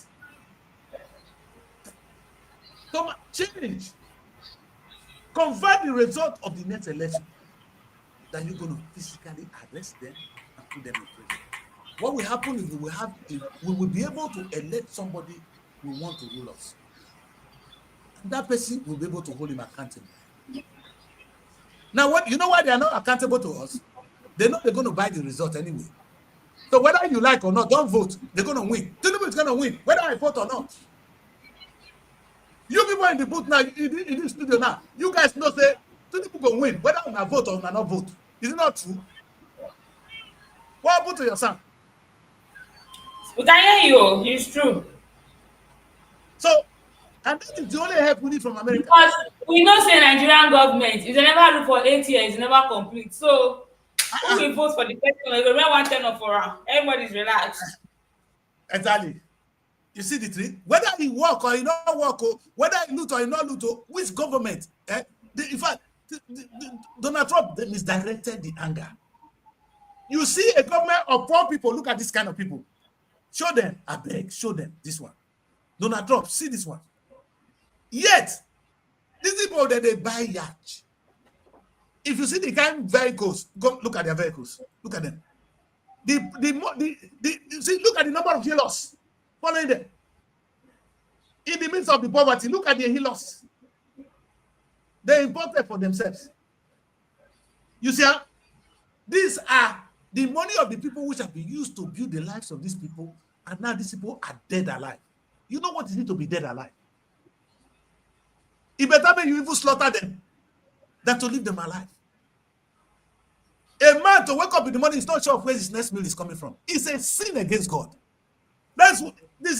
to change, convert the result of the next election, that you're going to physically arrest them and put them in prison. What will happen is we will be able to elect somebody who wants to rule us. And that person will be able to hold him accountable. Now, you know why they are not accountable to us? They know they're going to buy the result anyway. So whether you like or not, don't vote. They're going to win. Tinubu is going to win, whether I vote or not. You people in the booth now, in this studio now, you guys know say Tinubu will win, whether I vote or not vote. Is it not true? What happened to your son? We can hear you. It's true. So, and that is the only help we need from America. Because we know say Nigerian government, if they never look for 8 years, it's never complete. So, who will vote for the person? They will remain one turn for her. Everybody's relaxed. Exactly. You see the tree? Whether he work or he not work, whether he loot or he not loot, which government? In fact, Donald Trump misdirected the anger. You see a government of 4 people, look at this kind of people. Show them, I beg, show them this one. Donald Trump, see this one. Yet, these people that they buy yacht. If you see the kind of vehicles, go look at their vehicles. Look at them. See, look at the number of healers following them. In the midst of the poverty, look at the healers. They imported for themselves. You see, these are the money of the people which have been used to build the lives of these people, and now these people are dead alive. You know what it is to be dead alive? It better be you even slaughter them than to leave them alive. A man to wake up in the morning is not sure where his next meal is coming from. It's a sin against God. This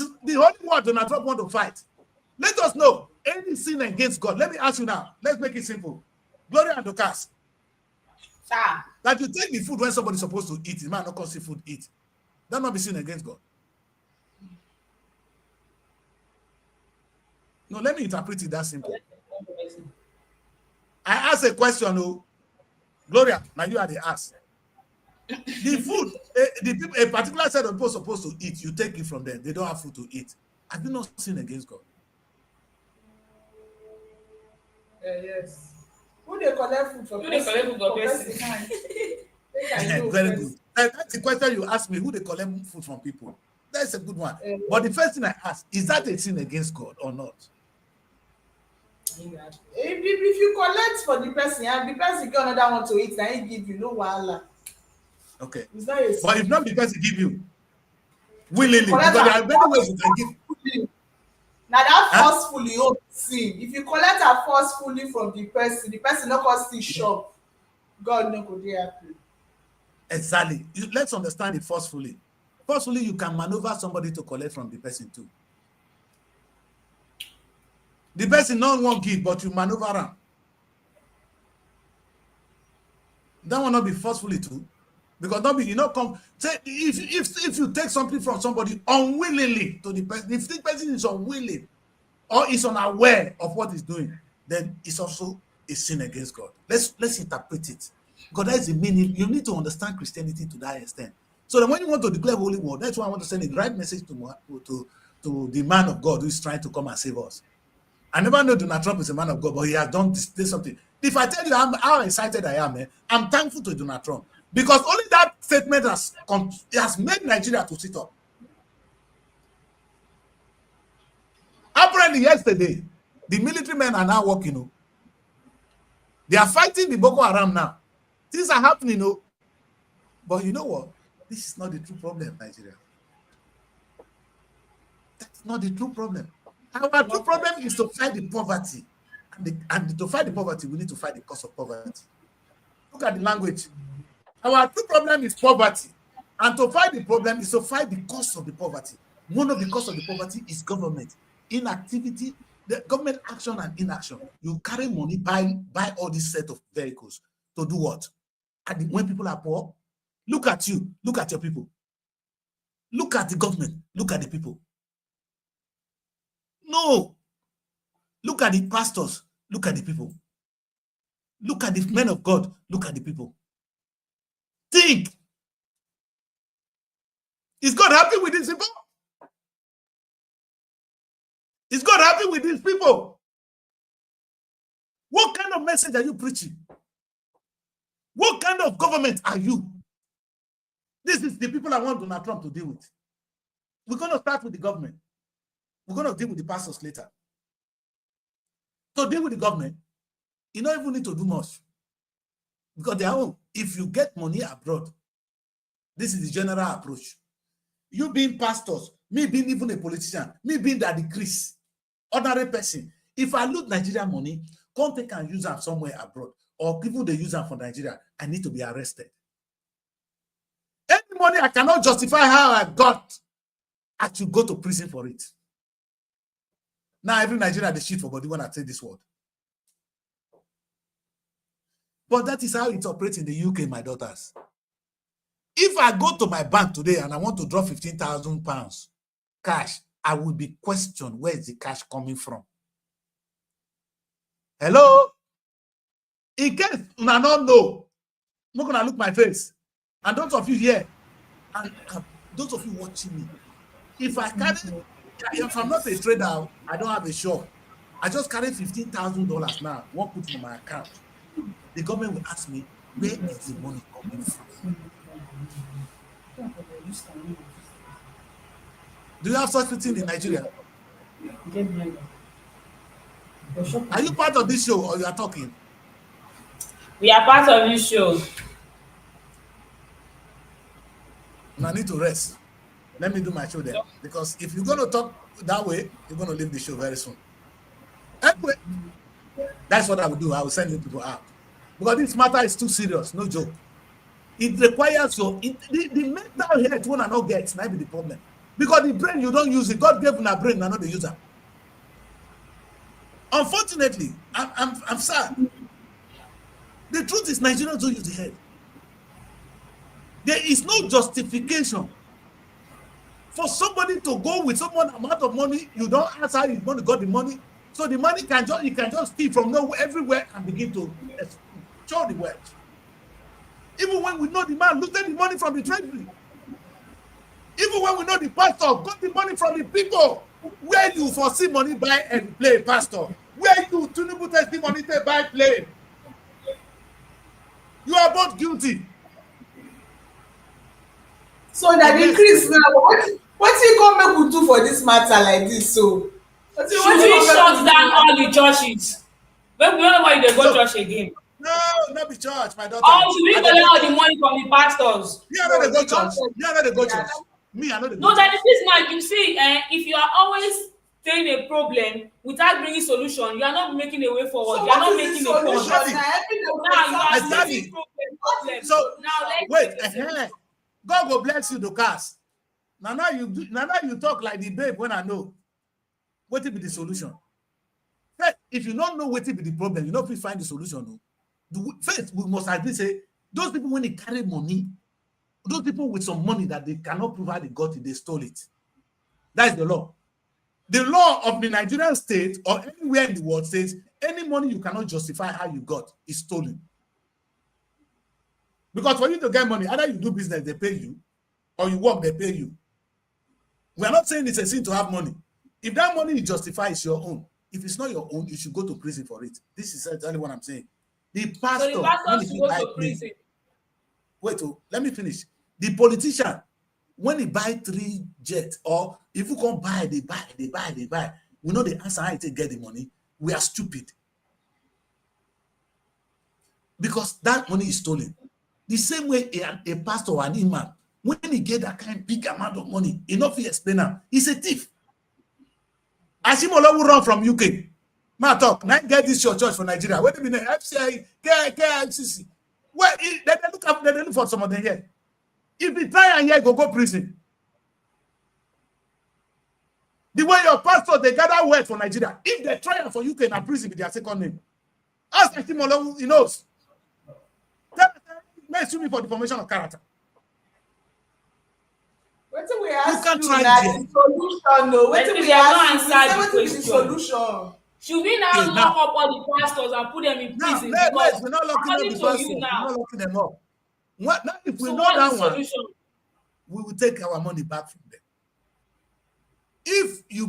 is the only word Donald Trump want to fight. Let us know any sin against God. Let me ask you now. Let's make it simple. Gloria and Dorcas. That you take the food when somebody's supposed to eat. The man not cause food eat. That not be sin against God. No, let me interpret it that simple. I ask a question, oh, Gloria, now you are the ask. The food, a particular set of people supposed to eat, you take it from them. They don't have food to eat. Have you not sinned against God? Yes. Who they collect food from? Who they collect food from person? Very good. That's the question you asked me. Who they collect food from people? That's a good one. But the first thing I ask, is that a sin against God or not? If you collect for the person and the person get another one to eat, then he give you no wahala. Okay. It's not a sin. But if not the person give you willingly, because there are many ways you can give. Now that forcefully own sin. If you collect her forcefully from the person no cause still shop. God no go dey happy. Exactly. Let's understand it forcefully. Forcefully, you can maneuver somebody to collect from the person too. The person no won't give, but you maneuver them. That will not be forcefully too. Because not be, come say if you take something from somebody unwillingly to the person, if the person is unwilling or is unaware of what he's doing, then it's also a sin against God. Let's interpret it. Because that is the meaning. You need to understand Christianity to that extent. So that when you want to declare holy word, that's why I want to send the right message to the man of God who is trying to come and save us. I never know Donald Trump is a man of God, but he has done this something. If I tell you how excited I am, I'm thankful to Donald Trump. Because only that statement has made Nigeria to sit up. Apparently yesterday, the military men are now working. They are fighting the Boko Haram now. Things are happening. But you know what? This is not the true problem, Nigeria. That's not the true problem. Our true problem is to fight the poverty. And to fight the poverty, we need to fight the cause of poverty. Look at the language. Our true problem is poverty. And to fight the problem is to fight the cause of the poverty. One of the cause of the poverty is government. Inactivity, the government action and inaction. You carry money, buy all this set of vehicles to do what? And when people are poor, look at you, look at your people. Look at the government, look at the people. No. Look at the pastors, look at the people. Look at the men of God, look at the people. Think. Is God happy with these people? Is God happy with these people? What kind of message are you preaching? What kind of government are you? This is the people I want Donald Trump to deal with. We're going to start with the government. We're going to deal with the pastors later. To deal with the government, you don't even need to do much. Because they are home. If you get money abroad, this is the general approach. You being pastors, me being even a politician, me being that decrease, ordinary person. If I lose Nigerian money, come take and use them somewhere abroad, or people they use them for Nigeria, I need to be arrested. Any money I cannot justify how I got, I should go to prison for it. Now every Nigerian they shit for body when I say this word. But that is how it operates in the UK, my daughters. If I go to my bank today and I want to draw £15,000 cash, I will be questioned, where is the cash coming from? Hello? In case you don't know, I'm not going to look my face. And those of you here, and those of you watching me, if I'm not a trader, I don't have a shop. I just carry $15,000 now, won't put in my account. The government will ask me, where is the money coming from? Do you have such a thing in Nigeria? Are you part of this show or you are talking? We are part of this show. And I need to rest. Let me do my show then. Because if you're going to talk that way, you're going to leave the show very soon. Anyway, that's what I will do. I will send you people out. Because this matter is too serious, no joke. It requires the mental health one and not get, might be the problem. Because the brain, you don't use it. God gave you a brain, and not the user. Unfortunately, I'm sad. The truth is, Nigerians don't use the head. There is no justification for somebody to go with someone amount of money. You don't ask how his money got the money. So the money can just steal from nowhere, everywhere, and begin to show the wealth. Even when we know the man looted the money from the treasury. Even when we know the pastor got the money from the people. Where you foresee money buy and play, pastor? Where you Tinubu testimony to buy play? You are both guilty. So that increase now. What you come make we do for this matter like this? So should we shut down all the churches? But we don't know why they go church again. No, not the church, my daughter. Or should we collect all the money from the pastors? You are not the go church. You are not the go church. Me, I know the go No, that is now. You see, if you are always saying a problem without bringing solution, you are not making a way forward. So you are not making a point. Now you are solving problem. So now wait, God will bless you, Lucas. Now you talk like the babe when I know. What will be the solution? First, if you don't know what will be the problem, you know if you find the solution. First, we must agree, say, those people when they carry money, those people with some money that they cannot prove how they got it, they stole it. That is the law. The law of the Nigerian state or anywhere in the world says any money you cannot justify how you got is stolen. Because for you to get money, either you do business, they pay you, or you work, they pay you. We are not saying it's a sin to have money. If that money you justify is your own, if it's not your own, you should go to prison for it. This is exactly what I'm saying. The pastor, so the pastor should go to prison. Wait, let me finish. The politician, when he buy 3 jets, or if you can't buy, they buy. We know the answer how to get the money. We are stupid. Because that money is stolen. The same way a pastor or an imam, when he get that kind of big amount of money, enough to explain now, he's a thief. Ashimolo will run from UK. Ma talk, now get this your church for Nigeria. Wait a minute, FCI, KICC. Well, they look for some of them here. If they try and here, go prison. The way your pastor, they gather word for Nigeria. If they try for UK and prison with their second name, ask Ashimolo, he knows. May sue me for deformation of character. What do we ask? You can try the solution, no. What do we ask? What is the solution? Should we now lock up all the pastors and put them in prison? Because we're not locking up the pastors. We're not locking them up. Now, if we know that one, we will take our money back from them. If you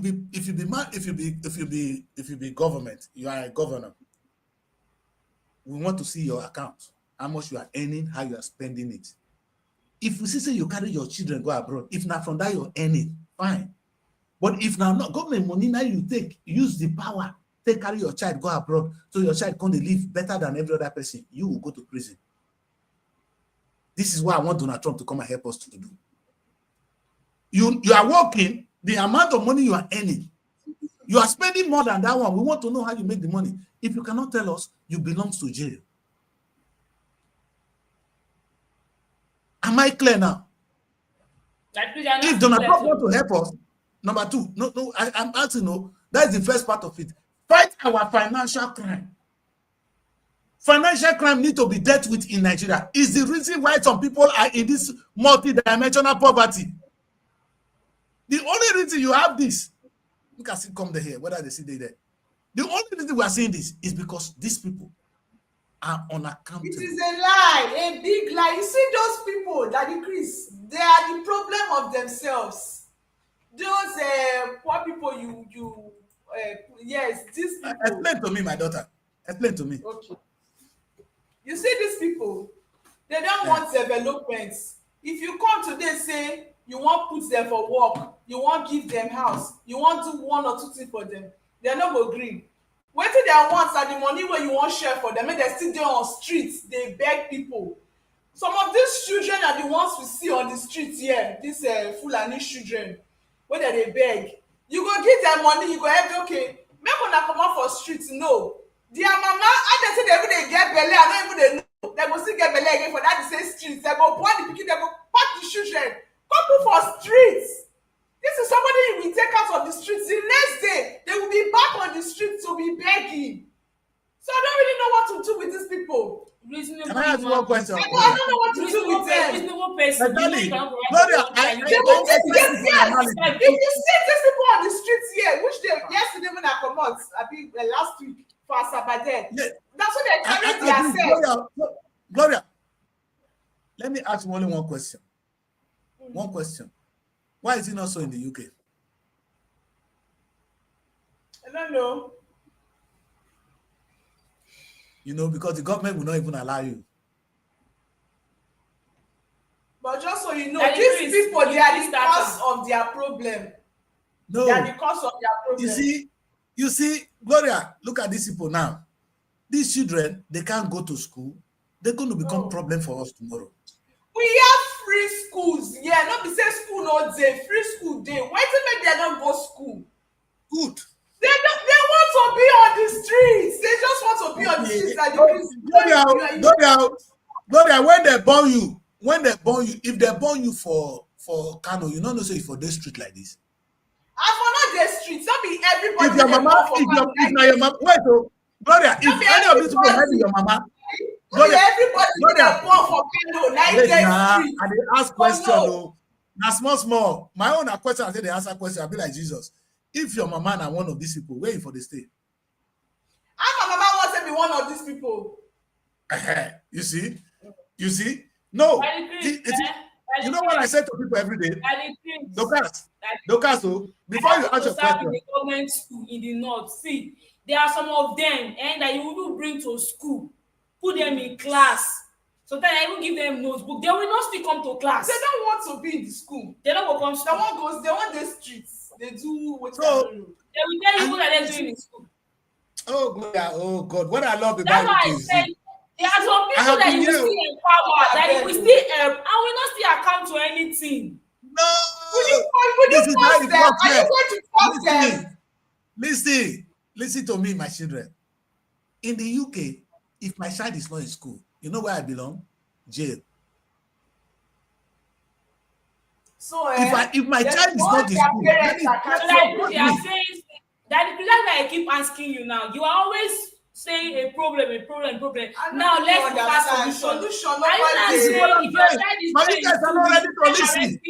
be government, you are a governor. We want to see your account, how much you are earning, how you are spending it. If you say you carry your children go abroad, if not from that you're earning, fine. But if now not government money, now you use the power, carry your child go abroad, so your child can live better than every other person, you will go to prison. This is what I want Donald Trump to come and help us to do. You are working, the amount of money you are earning, you are spending more than that one. We want to know how you make the money. If you cannot tell us, you belong to jail. Am I clear now? If Donald Trump want to help us, number two, I'm asking, that's the first part of it. Fight our financial crime. Financial crime need to be dealt with in Nigeria. Is the reason why some people are in this multi-dimensional poverty. The only reason you have this, you can see come here, whether they see they there. The only reason we are saying this is because these people are unaccountable. It is a lie, a big lie. You see those people, Daddy Chris, they are the problem of themselves. Those poor people, yes, these people. Explain to me, my daughter. Explain to me. Okay. You see these people, they don't want development. If you come today say you want put them for work, you want give them house, you want do one or two things for them, they no go gree. Wetin dem want na the money wey you wan share for them, make dem still dey on street dey beg people. Some of these children are the ones we see on the street here, these Fulani children wey dem dey beg. You go give them money, you go help, okay, make una comot for street. No, their mama, how dem say dem even dey get belle, I no even dey know. Dem go still get belle again for that the same street. Dem go born the pikin, dem go pack the children, come put for streets. This is somebody you will take out of the streets. The next day, they will be back on the streets to be begging. So I don't really know what to do with these people. Can I ask you one question? I don't know what to do with them. Reasonable person. Exactly. They will just get scared. If you see these people on the streets here, which they yesterday when I come out, I think last week for Asabade, that's what they carry themselves. Gloria, let me ask you only one question. One question. Why is it not so in the UK? I don't know. You know, because the government will not even allow you. But just so you know, these people, they are the cause of their problem. No. They are the cause of their problem. You see, Gloria, look at these people now. These children, they can't go to school. They're going to become problem for us tomorrow. We have free schools. Yeah, not be say school no day, free school day. Why do they don't go school? Good. They want to be on the streets. They just want to be on the streets. Gloria, when they born you, if they born you for Kano, you don't know say for this street like this. I for not the streets. Not be everybody. If your mama, your mama, wait, Gloria, if any of these people help your mama, Gloria, everybody born for Kano, like the street. And they ask question, now small. My own question, I say they answer question. I be like Jesus. If your mama and one of these people, waiting for the stay. And my mama wants to be one of these people. You see? No. You know what I say to people every day? Docas, before you answer your question. The government school in the north, see, there are some of them that you will bring to school, put them in class. So then I will give them notebook. They will not still come to class. They don't want to be in the school. They don't go come. They want the streets. They do what they will tell you what they're doing in school. Oh God, what I love about that's why I said there are some people that you will still empower, that you will still help, and will not still account to anything. No, this is how it works. Are you going to force them? Listen to me, my children. In the UK, if my child is not in school, you know where I belong? Jail. So if my child is not in school, they are saying that the that I keep asking you now, you are always saying a problem. Now let's find a solution. Are you not saying if your child is not you guys are not ready to listen?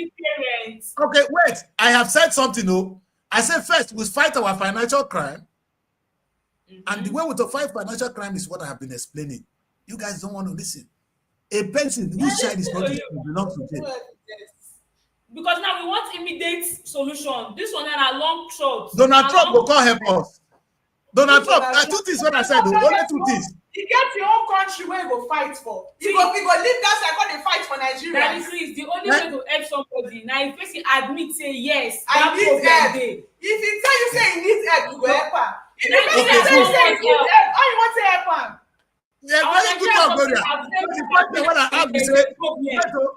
Parents? Okay, wait. I have said something. No, I said first we fight our financial crime, and the way we to fight financial crime is what I have been explaining. You guys don't want to listen. A person whose child is not in school belongs to jail. Because now we want immediate solution. This one and a long shot. Donald Trump will come help us. Donald Trump, two things what I said, only two things. You get your own country where you go fight for. You go leave that side, go dey fight for Nigeria. That is the only way to help somebody. Now if person admit say yes, I need help. If he tell you say he needs help, you go help am. If the person tell you say he needs help, how you want to help am? Yeah, very good talk, brother. When I have to say,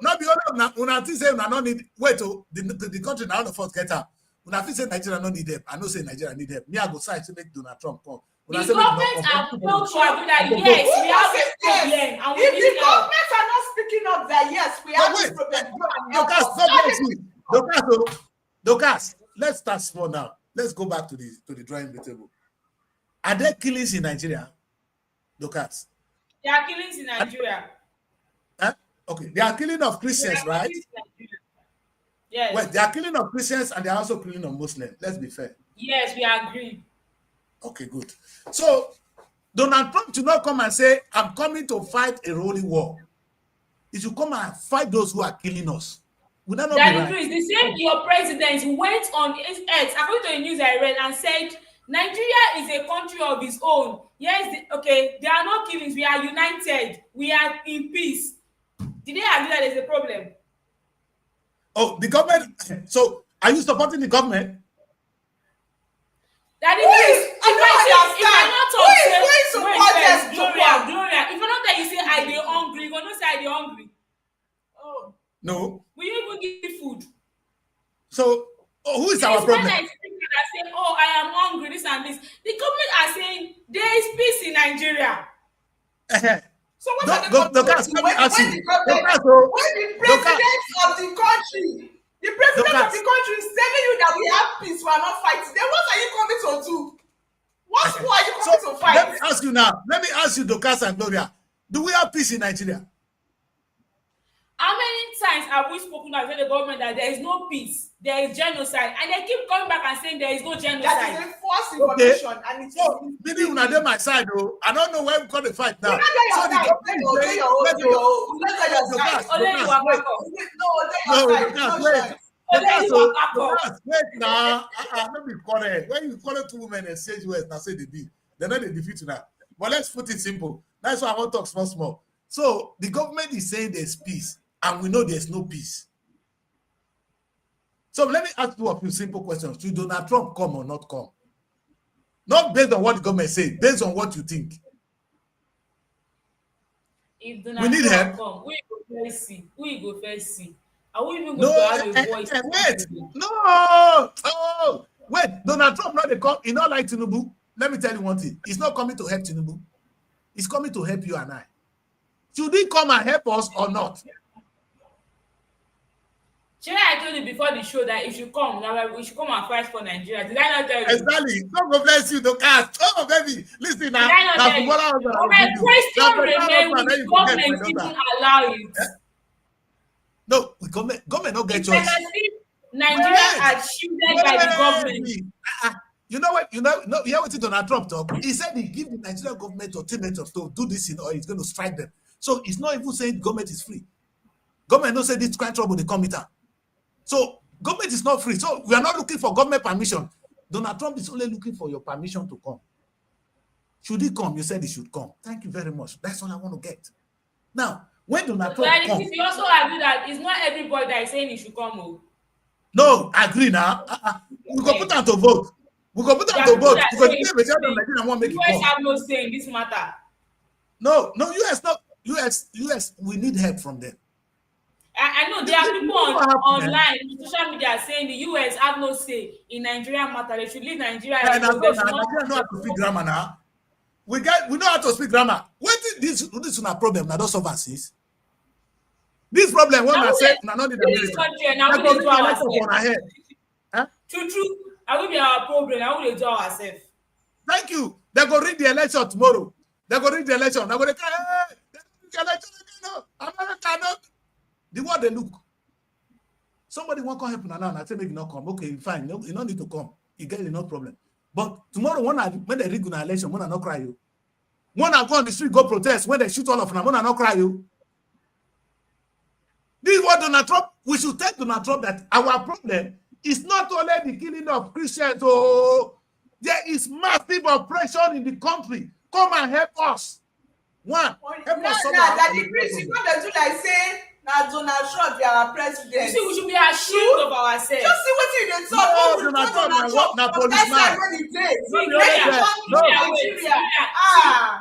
not be only una think say una no need wait to the country now the first get up. Una think say Nigeria no need help. I know say Nigeria need help. Me I go side to make Donald Trump come. The government are told to agree that yes, we have a problem and we if need the help. government are not speaking up that yes, we have this problem. Docas, let's start small now. Let's go back to the drawing table. Are there killings in Nigeria? Docas. There are killings in Nigeria. Okay, they are killing of Christians, right? Yes. Well, they are killing of Christians and they are also killing of Muslims. Let's be fair. Yes, we agree. Okay, good. So Donald Trump should not come and say, I'm coming to fight a holy war. He should come and fight those who are killing us. Would that not be right? Chris, the same your president went on his X, according to the news I read, and said Nigeria is a country of its own. Yes, okay, there are no killings. We are united. We are in peace. Did they agree that there's a problem? Oh, the government. So, are you supporting the government? That is, if I not talk, Gloria, if I not tell you say I dey hungry, you gonna say I dey hungry. Oh. No. Will you even give food? So, who is our problem? When I say, oh, I am hungry, this and this. The government are saying there is peace in Nigeria. So what are the when the president of the country is telling you that we have peace, we are not fighting, then what are you coming to do? Who are you coming to fight? Let me ask you now. Let me ask you, Dorcas and Gloria. Do we have peace in Nigeria? How many times have we spoken as the government that there is no peace, there is genocide, and they keep coming back and saying there is no genocide? That is a false information, and it's so maybe when I my side, though, I don't know where we got to fight now. So the wait now. Let me call it. When you call it 2 women and say US, now say they be. They're not the defeat now. But let's put it simple. That's why I want to talk small. So the government is saying there's peace, and we know there's no peace. So let me ask you a few simple questions. Should Donald Trump come or not come? Not based on what the government says, based on what you think. If Donald Trump help. Come, we go first see. We go first see. Are we even going to have a voice? Wait. No. Oh, wait. Donald Trump not the come. He not like Tinubu. Let me tell you one thing. He's not coming to help Tinubu. He's coming to help you and I. Should he come and help us or not? I told you before the show that if you come, we should come and fight for Nigeria. Did I not tell you? Exactly. God bless you, Dorcas. Oh, baby. Listen now. My question remains, will government even allow it? No, government don't get choice. Nigeria are shielded by the government. You know what? You hear what Donald Trump talk? He said he give the Nigerian government ultimatums to do this or he's going to strike them. So it's not even saying government is free. Government don't say this kind of trouble they come with her. So government is not free. So we are not looking for government permission. Donald Trump is only looking for your permission to come. Should he come? You said he should come. Thank you very much. That's all I want to get. Now, when Donald Trump comes, you also agree that it's not everybody that is saying he should come. Oh. No, I agree now. We can put down to vote. We can put down to vote because the majority of Nigeria won't make it come. US have no say in this matter. No, US not. US, we need help from them. I know there are people online, social media saying the US have no say in Nigerian matter. They should leave Nigeria. Nigeria know how to speak grammar now. We know how to speak grammar. What is this is not problem? Now don't solve us. This problem when I say not in this country now we do ourselves. True. I will be our problem. I will do ourselves. Thank you. They go read the election tomorrow. They go read the election. They go the election. America. The word they look. Somebody won't come help now. I say make not come. Okay, fine. No, you don't need to come. You get it, no problem. But tomorrow when they rig an election, when I not cry you. When I go on the street, go protest, when they shoot all of them, when I not cry you. This is what Donald Trump, we should tell Donald Trump that our problem is not only the killing of Christians. Oh, there is massive oppression in the country. Come and help us. One, help us. That the Christians, you know, do like say, now Donald Trump be our president. You see, we should be ashamed of ourselves. Just see what you talk. No, Donald Trump, now policeman.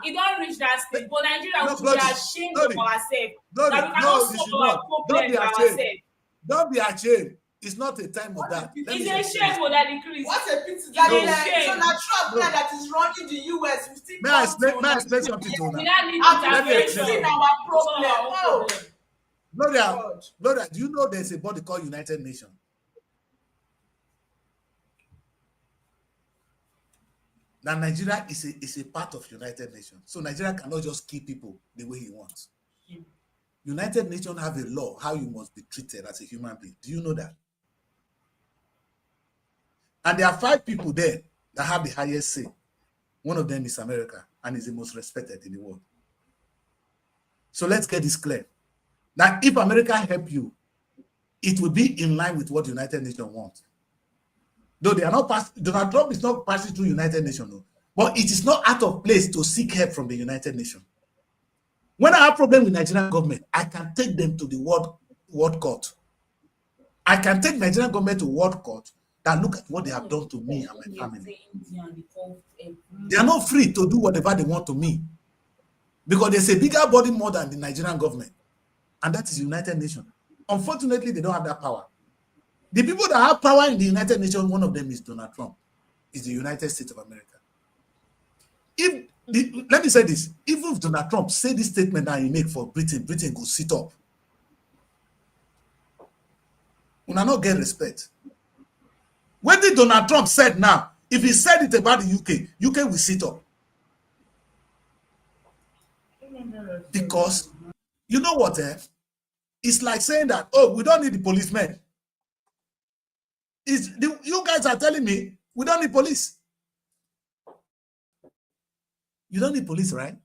It don't reach that stage, but Nigeria we should be ashamed of ourselves. That we cannot solve our problem by ourselves. Don't be ashamed. It's not a time of that. It's a shame for that increase. What a pity that Donald Trump that is running the US. May I explain something to you? Let me explain our problem. Gloria, do you know there's a body called United Nations? Now Nigeria is a part of United Nations. So Nigeria cannot just kill people the way he wants. United Nations have a law how you must be treated as a human being. Do you know that? And there are 5 people there that have the highest say. One of them is America, and is the most respected in the world. So let's get this clear. That if America help you, it will be in line with what the United Nations wants. Though they are not Donald Trump is not passing through United Nations, no. But it is not out of place to seek help from the United Nations. When I have problem with Nigerian government, I can take them to the world court. I can take Nigerian government to world court and look at what they have done to me and my family. They are not free to do whatever they want to me, because there's a bigger body more than the Nigerian government, and that is the United Nations. Unfortunately, they don't have that power. The people that have power in the United Nations, one of them is Donald Trump, is the United States of America. Let me say this, even if Donald Trump say this statement that he make for Britain, Britain go sit up. We will not get respect. When did Donald Trump said now, if he said it about the UK will sit up. Because, you know what, it's like saying that, oh, we don't need the policemen. You guys are telling me we don't need police. You don't need police, right?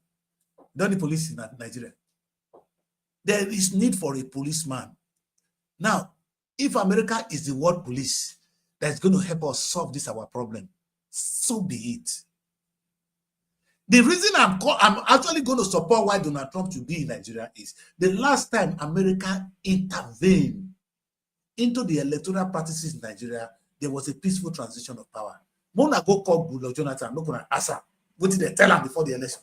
You don't need police in Nigeria. There is need for a policeman. Now, if America is the world police that's going to help us solve this our problem, so be it. The reason I'm actually going to support why Donald Trump should be in Nigeria is the last time America intervened into the electoral practices in Nigeria, there was a peaceful transition of power. Mona go call Goodluck Jonathan, I'm not going to answer. What did they tell him before the election?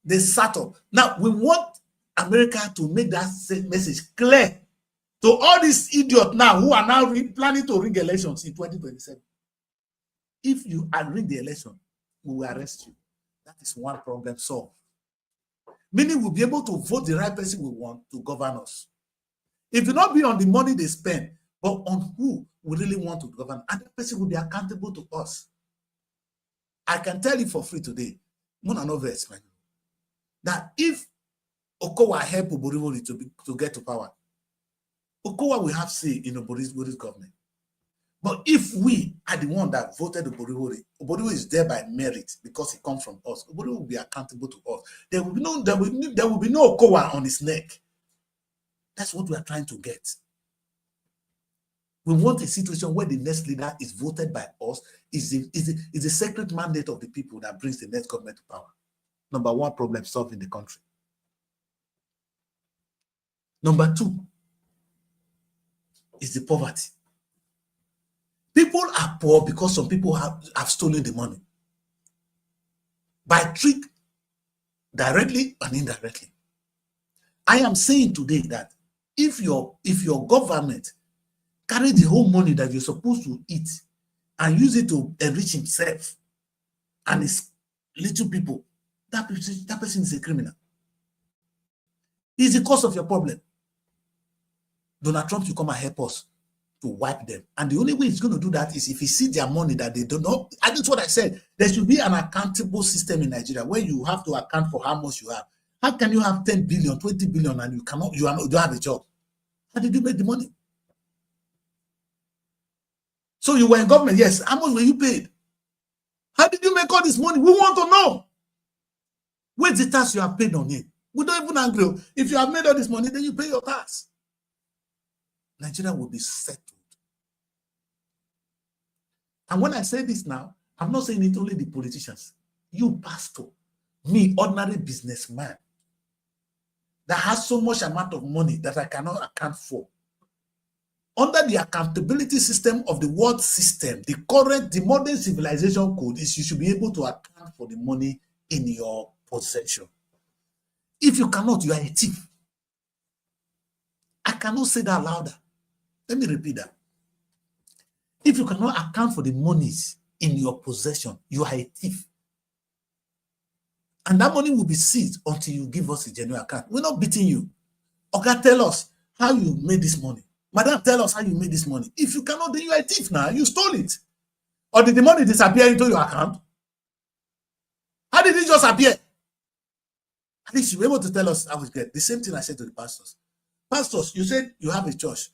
They sat up. Now, we want America to make that message clear to all these idiots now who are now planning to rig elections in 2027. If you rig the election, we will arrest you. That is one problem solved. Meaning we'll be able to vote the right person we want to govern us. It will not be on the money they spend, but on who we really want to govern. And that person will be accountable to us. I can tell you for free today, that if Okowa help Oborivori to get to power, Okowa will have say in Oborivori's government. But if we are the one that voted Oborivori, Oborivori is there by merit because he comes from us. Oborivori will be accountable to us. There will be no Okowa on his neck. That's what we are trying to get. We want a situation where the next leader is voted by us, is the secret mandate of the people that brings the next government to power. Number one problem solved in the country. Number two is the poverty. People are poor because some people have stolen the money by trick, directly and indirectly. I am saying today that if your government carry the whole money that you're supposed to eat and use it to enrich himself and his little people, that person is a criminal. It's the cause of your problem. Donald Trump should come and help us to wipe them. And the only way he's going to do that is if he sees their money that they don't know. And that's what I said. There should be an accountable system in Nigeria where you have to account for how much you have. How can you have 10 billion, 20 billion and you don't have a job? How did you make the money? So you were in government, yes. How much were you paid? How did you make all this money? We want to know. Where's the tax you have paid on it? We don't even agree. If you have made all this money, then you pay your tax. Nigeria will be settled. And when I say this now, I'm not saying it only the politicians. You pastor, me, ordinary businessman, that has so much amount of money that I cannot account for. Under the accountability system of the world system, the modern civilization code is you should be able to account for the money in your possession. If you cannot, you are a thief. I cannot say that louder. Let me repeat that. If you cannot account for the monies in your possession, you are a thief. And that money will be seized until you give us a genuine account. We're not beating you. Okay, tell us how you made this money. Madam, tell us how you made this money. If you cannot, then you are a thief now. You stole it. Or did the money disappear into your account? How did it just appear? At least you were able to tell us how it get. The same thing I said to the pastors. Pastors, you said you have a church.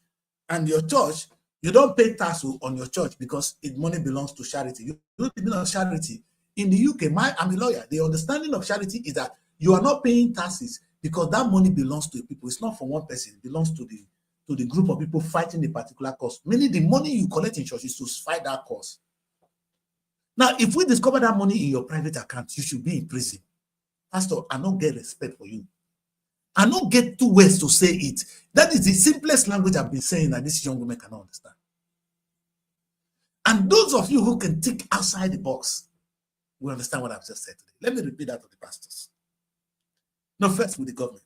And your church, You don't pay tax on your church because money belongs to charity. You don't belong to charity. In the UK, I'm a lawyer. The understanding of charity is that you are not paying taxes because that money belongs to people. It's not for one person. It belongs to the group of people fighting a particular cause. Meaning the money you collect in church is to fight that cause. Now, if we discover that money in your private account, you should be in prison. Pastor, I don't get respect for you. I don't get two words to say it. That is the simplest language I've been saying that this young woman cannot understand. And those of you who can think outside the box will understand what I've just said today. Let me repeat that to the pastors. No, first with the government.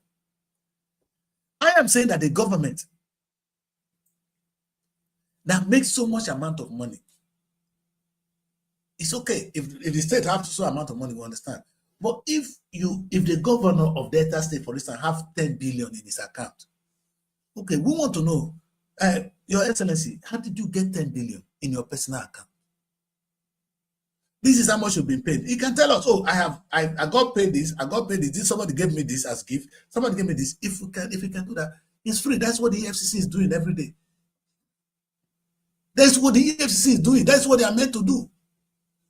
I am saying that the government that makes so much amount of money, it's okay. If the state has so amount of money, we understand. But if the governor of Delta State, for instance, have 10 billion in his account, okay, we want to know, Your Excellency, how did you get 10 billion in your personal account? This is how much you've been paid. He can tell us, oh, I got paid this, I got paid this, somebody gave me this as gift, somebody gave me this. If you can do that, it's free. That's what the EFCC is doing every day. That's what the EFCC is doing. That's what they are meant to do.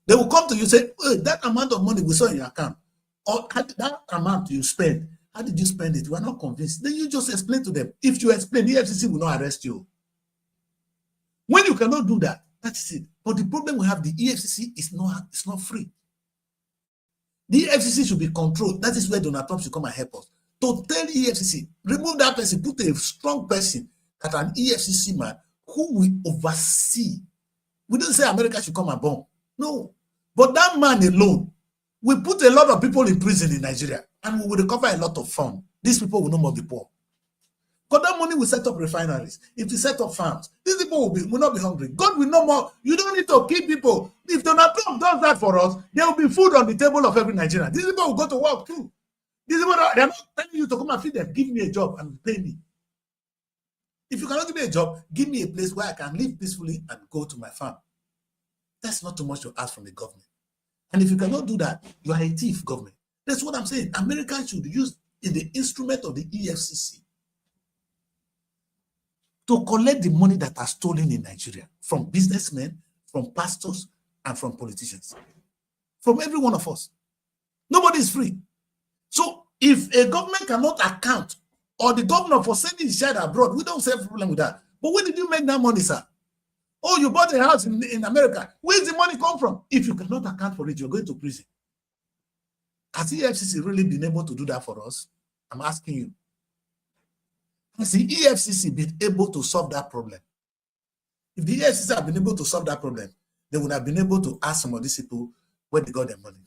They will come to you and say, oh, that amount of money we saw in your account, or that amount you spend, how did you spend it? We are not convinced. Then you just explain to them. If you explain, the EFCC will not arrest you. When you cannot do that, that is it. But the problem we have, the EFCC is not free. The EFCC should be controlled. That is where Donald Trump should come and help us. To tell the EFCC, remove that person, put a strong person, that an EFCC man who will oversee. We don't say America should come and bomb. No. But that man alone will put a lot of people in prison in Nigeria and we will recover a lot of funds. These people will no more be poor. Because that money will set up refineries. If we set up farms, these people will not be hungry. God will no more. You don't need to keep people. If Donald Trump does that for us, there will be food on the table of every Nigerian. These people will go to work too. These people, they're not telling you to come and feed them. Give me a job and pay me. If you cannot give me a job, give me a place where I can live peacefully and go to my farm. That's not too much to ask from the government. And if you cannot do that, you are a thief, government. That's what I'm saying. America should use the instrument of the EFCC to collect the money that are stolen in Nigeria from businessmen, from pastors, and from politicians. From every one of us. Nobody is free. So if a government cannot account, or the governor for sending his child abroad, we don't have a problem with that. But where did you make that money, sir? Oh, you bought a house in America. Where does the money come from? If you cannot account for it, you're going to prison. Has the EFCC really been able to do that for us? I'm asking you. Has the EFCC been able to solve that problem? If the EFCC have been able to solve that problem, they would have been able to ask some of these people where they got their money.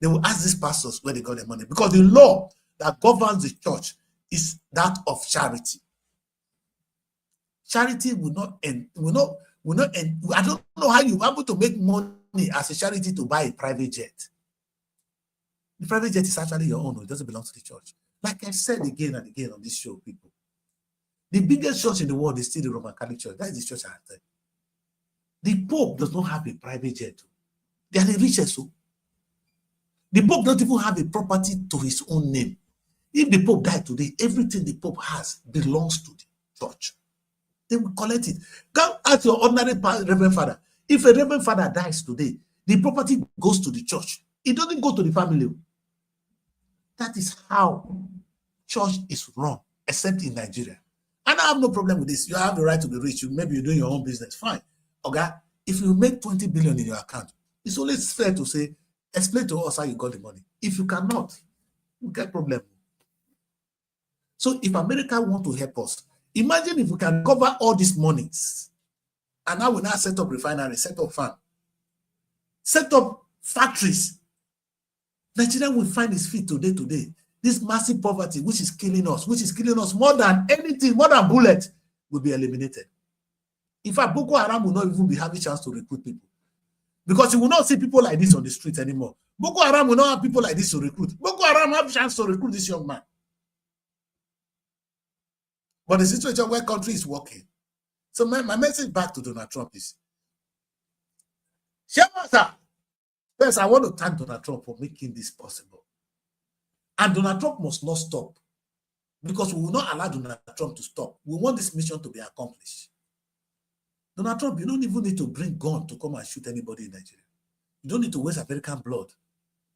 They will ask these pastors where they got their money. Because the law that governs the church is that of charity. Charity will not end. I don't know how you're able to make money as a charity to buy a private jet. The private jet is actually your own. It doesn't belong to the church. Like I said again and again on this show, people. The biggest church in the world is still the Roman Catholic Church. That is the church I attend. The Pope does not have a private jet. They are the richest. So the Pope doesn't even have a property to his own name. If the Pope died today, everything the Pope has belongs to the church. They will collect it. Go ask your ordinary Reverend Father. If a Reverend Father dies today, the property goes to the church. It doesn't go to the family. That is how church is run, except in Nigeria. And I have no problem with this. You have the right to be rich. Maybe you're doing your own business. Fine. Okay. If you make 20 billion in your account, it's always fair to say, explain to us how you got the money. If you cannot, you get problem. So if America want to help us, imagine if we can cover all these monies. And now we now set up refineries, set up farm, set up factories. Nigeria will find its feet today. This massive poverty, which is killing us more than anything, more than bullets, will be eliminated. In fact, Boko Haram will not even be having a chance to recruit people. Because you will not see people like this on the street anymore. Boko Haram will not have people like this to recruit. Boko Haram have a chance to recruit this young man. But the situation where country is working. So my message back to Donald Trump is, first, I want to thank Donald Trump for making this possible. And Donald Trump must not stop, because we will not allow Donald Trump to stop. We want this mission to be accomplished. Donald Trump, you don't even need to bring gun to come and shoot anybody in Nigeria. You don't need to waste American blood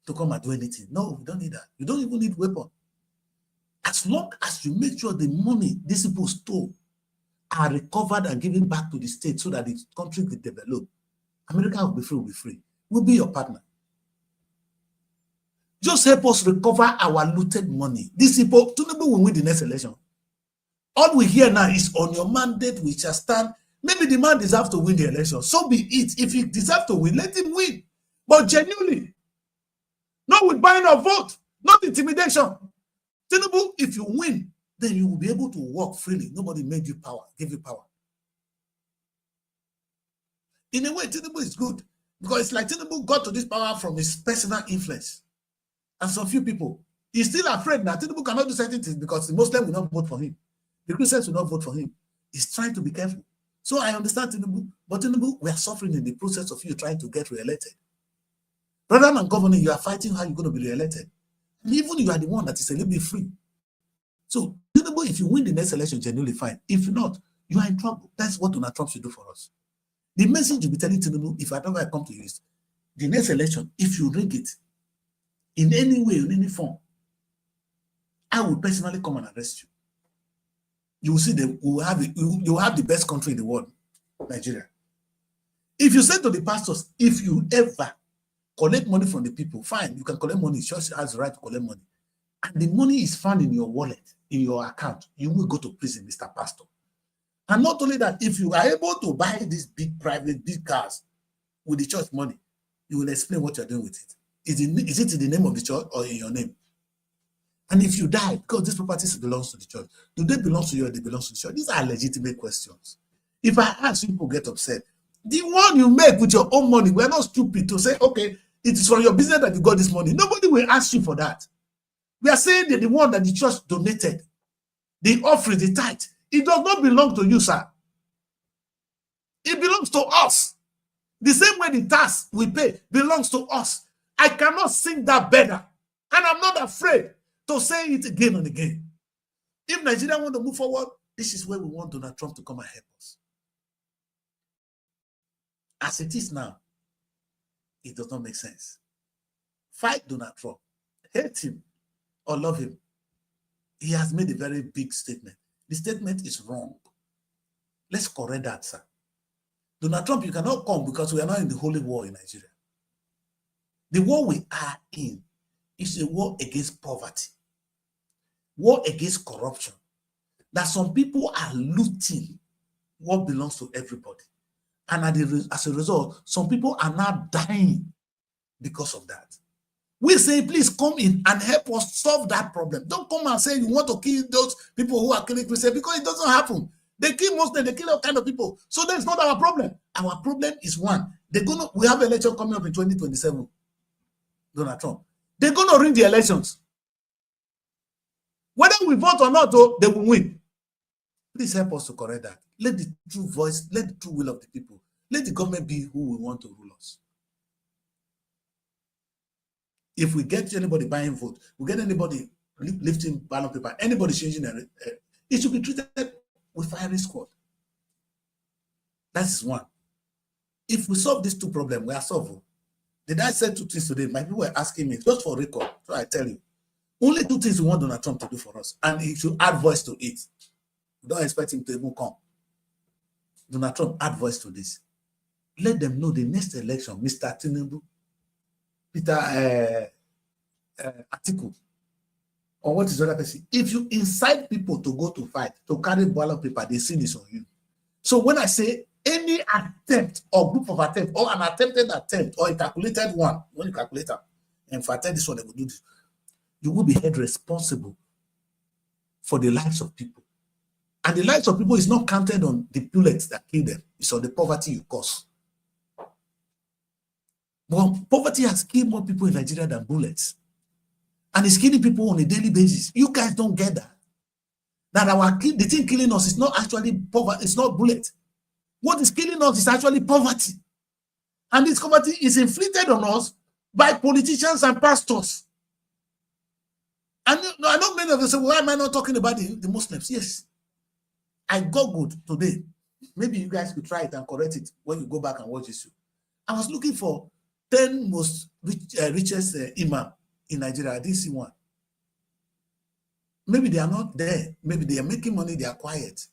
to come and do anything. No, you don't need that. You don't even need weapon. As long as you make sure the money these people stole are recovered and given back to the state so that the country will develop, America will be free, will be free. We'll be your partner. Just help us recover our looted money. These people, Tinubu will win the next election. All we hear now is on your mandate, we shall stand. Maybe the man deserves to win the election. So be it. If he deserves to win, let him win. But genuinely, not with buying a vote, not intimidation. Tinubu, if you win, then you will be able to walk freely. Nobody made you power, gave you power. In a way, Tinubu is good because it's like Tinubu got to this power from his personal influence. And some few people, he's still afraid that Tinubu cannot do certain things because the Muslims will not vote for him. The Christians will not vote for him. He's trying to be careful. So I understand Tinubu, but Tinubu, we are suffering in the process of you trying to get re-elected. Rather than governing, you are fighting how you're going to be re-elected. And even you are the one that is a little bit free. So Tinubu, if you win the next election, genuinely fine. If not, you are in trouble. That's what Donald Trump should do for us. The message you'll be telling Tinubu, if I ever come to you, is the next election, if you rig it in any way, in any form, I will personally come and arrest you. You will see you will have the best country in the world, Nigeria. If you say to the pastors, if you ever collect money from the people, fine, you can collect money. Church has the right to collect money. And the money is found in your wallet, in your account, you will go to prison, Mr. Pastor. And not only that, if you are able to buy these big private, big cars with the church money, you will explain what you're doing with it. Is it in the name of the church or in your name? And if you die, because these properties belongs to the church, do they belong to you or they belong to the church? These are legitimate questions. If I ask, people get upset. The one you make with your own money, we're not stupid to say, okay, it is from your business that you got this money. Nobody will ask you for that. We are saying that the one that the church donated, the offering, the tithe, it does not belong to you, sir. It belongs to us. The same way the tax we pay belongs to us. I cannot sing that better. And I'm not afraid to say it again and again. If Nigeria want to move forward, this is where we want Donald Trump to come and help us. As it is now, it does not make sense. Fight Donald Trump. Hate him or love him. He has made a very big statement. The statement is wrong. Let's correct that, sir. Donald Trump, you cannot come because we are not in the holy war in Nigeria. The war we are in is a war against poverty, war against corruption. That some people are looting what belongs to everybody. And as a result, some people are now dying because of that. We say, please come in and help us solve that problem. Don't come and say you want to kill those people who are killing Christians, because it doesn't happen. They kill Muslims, they kill all kind of people. So that's not our problem. Our problem is one. We have an election coming up in 2027. Donald Trump. They're going to ring the elections. Whether we vote or not, though, they will win. Please help us to correct that. Let the true voice, let the true will of the people, let the government be who we want to rule us. If we get anybody buying vote, we get anybody lifting ballot paper, anybody changing it should be treated with firing squad. That's one. If we solve these two problems, we are solved. Did I say two things today? My people were asking me, just for record, so I tell you. Only two things we want Donald Trump to do for us, and he should add voice to it. We don't expect him to even come. Donald Trump, add voice to this. Let them know the next election, Mr. Tinubu, Peter Atiku, or what is the other person? If you incite people to go to fight, to carry ballot paper, the sin is on you. So when I say any attempt or group of attempts or an attempted attempt or a calculated one, when you calculate them, and if I tell this one, they will do this, you will be held responsible for the lives of people. And the lives of people is not counted on the bullets that kill them. It's on the poverty you cause. But poverty has killed more people in Nigeria than bullets. And it's killing people on a daily basis. You guys don't get that. That the thing killing us is not actually poverty, it's not bullet. What is killing us is actually poverty. And this poverty is inflicted on us by politicians and pastors. And I know many of you say, why am I not talking about the Muslims? Yes. I googled today Maybe you guys could try it and correct it when you go back and watch this show. I was looking for 10 most richest imam in Nigeria. I didn't see one. Maybe they are not there. Maybe they are making money, they are quiet.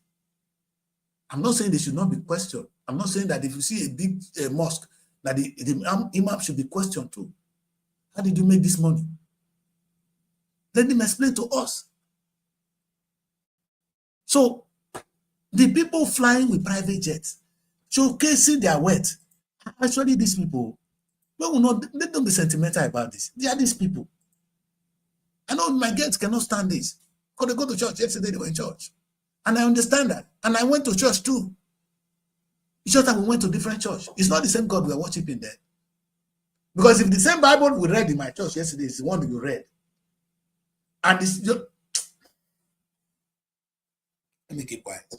I'm not saying they should not be questioned. I'm not saying that if you see a big mosque, that the imam should be questioned too. How did you make this money? Let them explain to us. So, the people flying with private jets, showcasing their wealth, actually these people, let them be sentimental about this. They are these people. I know my kids cannot stand this. Because they go to church. Yesterday they were in church. And I understand that. And I went to church too. It's just that we went to different church. It's not the same God we are worshiping there. Because if the same Bible we read in my church yesterday is the one that you read, and it's just, let me keep quiet.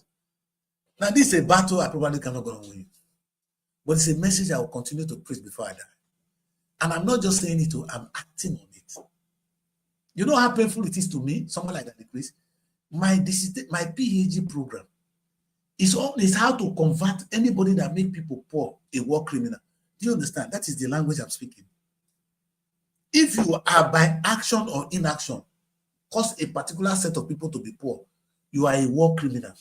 Now this is a battle I probably cannot go on win. But it's a message I will continue to preach before I die. And I'm not just saying it, I'm acting on it. You know how painful it is to me, someone like that, Chris? My PhD program is how to convert anybody that make people poor a war criminal. Do you understand? That is the language I'm speaking. If you are by action or inaction cause a particular set of people to be poor, you are a war criminal.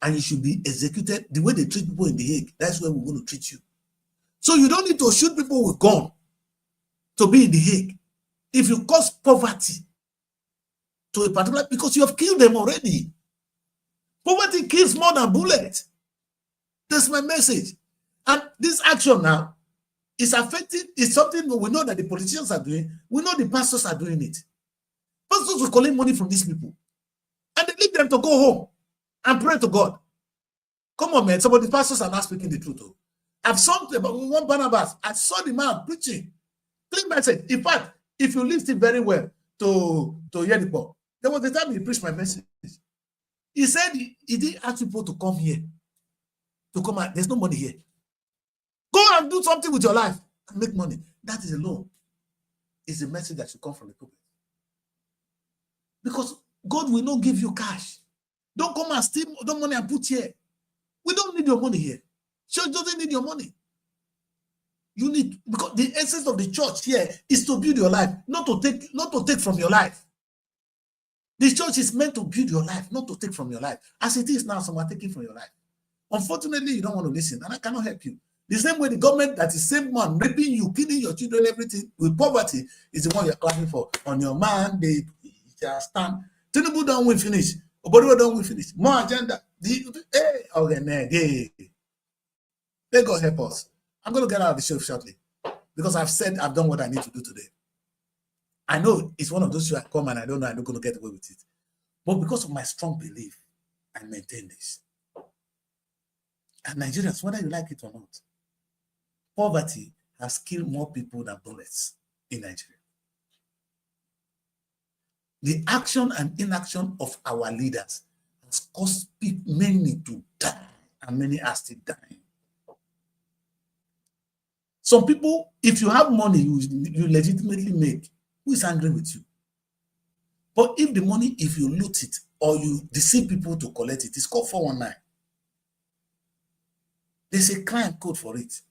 And you should be executed the way they treat people in The Hague. That's where we're going to treat you. So you don't need to shoot people with gun to be in The Hague. If you cause poverty to a particular, because you have killed them already. Poverty kills more than bullets. That's my message. And this action now is affecting, is something we know that the politicians are doing. We know the pastors are doing it. Pastors will collect money from these people. And they leave them to go home and pray to God. Come on, man. Some of the pastors are not speaking the truth. Though. I've saw about one Barnabas. I saw the man preaching. Clean message. In fact, if you listen very well to Yedipo, there was the time he preached my message. He said he didn't ask people to come here. To come out. There's no money here. Go and do something with your life and make money. That is alone. Is the message that should come from the pulpit. Because God will not give you cash. Don't come and steal the money and put here. We don't need your money here. Church doesn't need your money. You need, because the essence of the church here is to build your life, not to take from your life. The church is meant to build your life, not to take from your life. As it is now, some are taking from your life. Unfortunately, you don't want to listen, and I cannot help you. The same way the government that is same one raping you, killing your children, everything with poverty is the one you're clapping for. On your mandate, stand. Tinubu don't win finish. Obodo don't win finish. More agenda. May God help us. I'm going to get out of the show shortly because I've done what I need to do today. I know it's one of those shows I come and I don't know I'm not going to get away with it. But because of my strong belief, I maintain this. And Nigerians, whether you like it or not, poverty has killed more people than bullets in Nigeria. The action and inaction of our leaders has caused many to die, and many are still dying. Some people, if you have money you legitimately make, who is angry with you? But if the money, if you loot it or you deceive people to collect it, it's called 419. There's a crime code for it.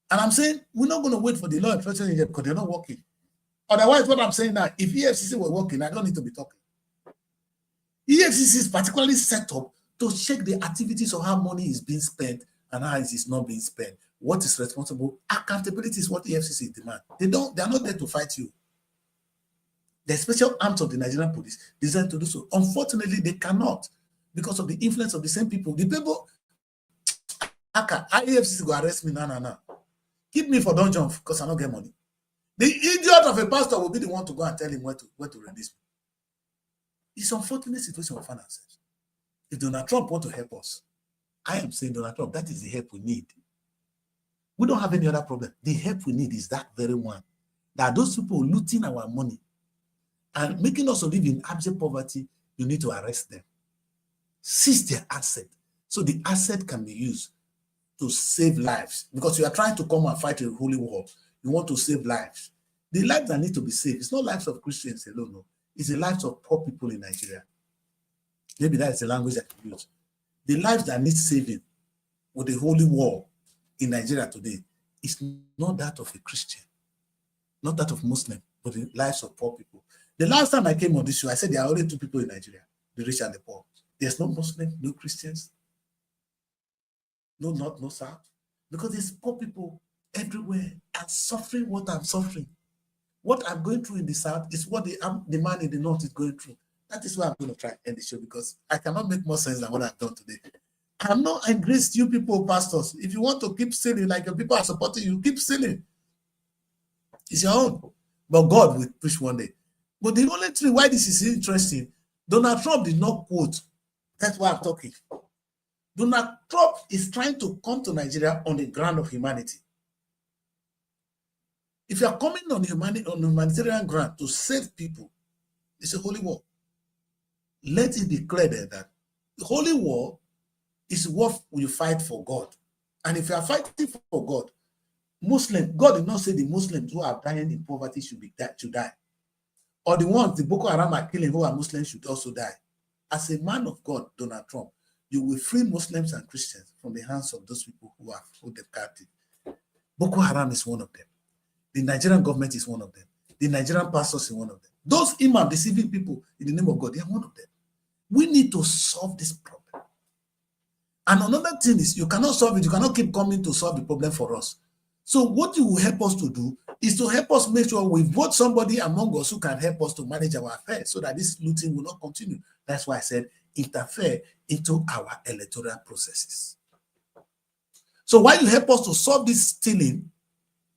And I'm saying we're not going to wait for the law enforcement agent because they're not working. Otherwise, what I'm saying now, if EFCC were working, I don't need to be talking. EFCC is particularly set up to check the activities of how money is being spent and how it is not being spent. What is responsible? Accountability is what EFCC demand. They are not there to fight you. The special arms of the Nigerian police designed to do so. Unfortunately, they cannot because of the influence of the same people. The people, EFCC go arrest me now. Keep me for dungeon because I don't get money. The idiot of a pastor will be the one to go and tell him where to release me. It's an unfortunate situation we find ourselves. If Donald Trump wants to help us, I am saying Donald Trump, that is the help we need. We don't have any other problem. The help we need is that very one. That those people looting our money and making us live in abject poverty, you need to arrest them. Seize their asset so the asset can be used to save lives. Because you are trying to come and fight a holy war. You want to save lives. The lives that need to be saved, it's not lives of Christians alone, no. It's the lives of poor people in Nigeria. Maybe that is the language I can use. the lives that need saving with the holy war in Nigeria today is not that of a Christian, not that of Muslim, but the lives of poor people. The last time I came on this show, I said there are only two people in Nigeria, the rich and the poor. There's no Muslim, no Christians, no North, no South, because there's poor people everywhere and suffering what I'm suffering. What I'm going through in the South is what the man in the North is going through. That is why I'm going to try and end the show, because I cannot make more sense than what I've done today. I'm not against you people, pastors. If you want to keep stealing, like your people are supporting you, keep stealing. It's your own. But God will push one day. But the only thing why this is interesting, Donald Trump did not quote. That's why I'm talking. Donald Trump is trying to come to Nigeria on the ground of humanity. If you are coming on humanitarian ground to save people, it's a holy war. Let it be clear that the holy war is what you fight for God. And if you are fighting for God, God did not say the Muslims who are dying in poverty should die. Or the ones the Boko Haram are killing who are Muslims should also die. As a man of God, Donald Trump, you will free Muslims and Christians from the hands of those people who are held captive. Boko Haram is one of them. The Nigerian government is one of them. The Nigerian pastors is one of them. Those imam deceiving people in the name of God, they are one of them. We need to solve this problem. And another thing is, you cannot solve it. You cannot keep coming to solve the problem for us. So what you will help us to do is to help us make sure we vote somebody among us who can help us to manage our affairs so that this looting will not continue. That's why I said interfere into our electoral processes. So while you help us to solve this stealing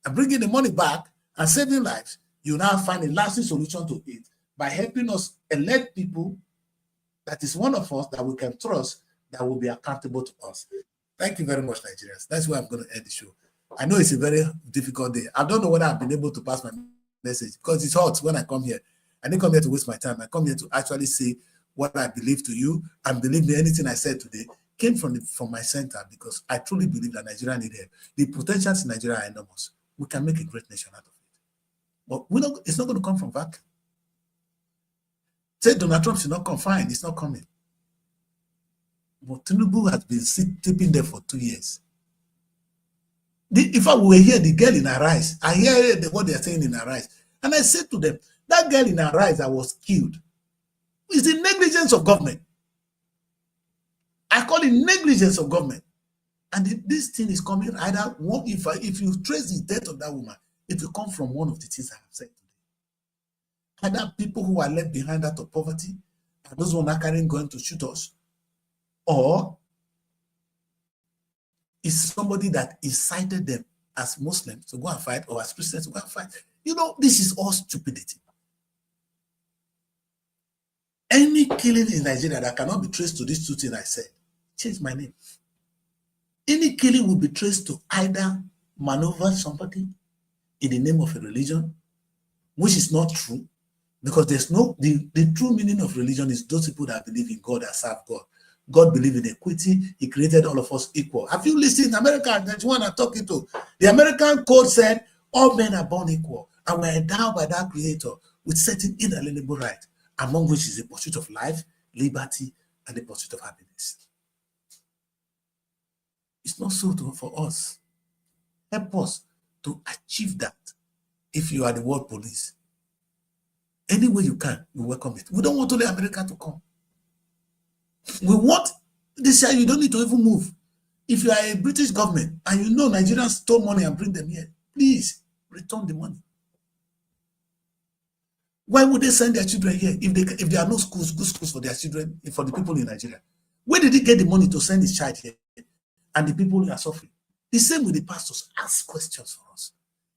and bringing the money back and saving lives, you now find a lasting solution to it by helping us elect people that is one of us that we can trust, that will be accountable to us. Thank you very much, Nigerians. That's why I'm going to end the show. I know it's a very difficult day. I don't know whether I've been able to pass my message because it's hot when I come here. I didn't come here to waste my time. I come here to actually say what I believe to you, and believe me, anything I said today came from my center, because I truly believe that Nigeria needs help. The potentials in Nigeria are enormous. We can make a great nation out of it. But it's not going to come from vacuum. Say Donald Trump should not come, fine, it's not coming. But Tinubu has been sleeping there for 2 years. If I were here, the girl in her eyes, I hear what they're saying in her eyes. And I said to them, that girl in her eyes that was killed is the negligence of government. I call it negligence of government. And this thing is coming either one, if you trace the death of that woman, it will come from one of the things I have said today. Either people who are left behind out of poverty, and those who are carrying going to shoot us, or is somebody that incited them as Muslims to go and fight, or as Christians to go and fight. You know, this is all stupidity. Any killing in Nigeria that cannot be traced to these two things I said, change my name. Any killing will be traced to either maneuver somebody in the name of a religion, which is not true, because there's no, the true meaning of religion is those people that believe in God and serve God. God believes in equity. He created all of us equal. Have you listened? America, that's one I'm talking to. The American code said all men are born equal, and we're endowed by that creator with certain inalienable rights, among which is the pursuit of life, liberty, and the pursuit of happiness. It's not so for us. Help us to achieve that. If you are the world police, any way you can, we welcome it. We don't want only America to come. We want this year, you don't need to even move. If you are a British government and you know Nigerians stole money and bring them here, please return the money. Why would they send their children here if there are no schools, good schools for their children, for the people in Nigeria? Where did he get the money to send his child here? And the people who are suffering. The same with the pastors. Ask questions for us.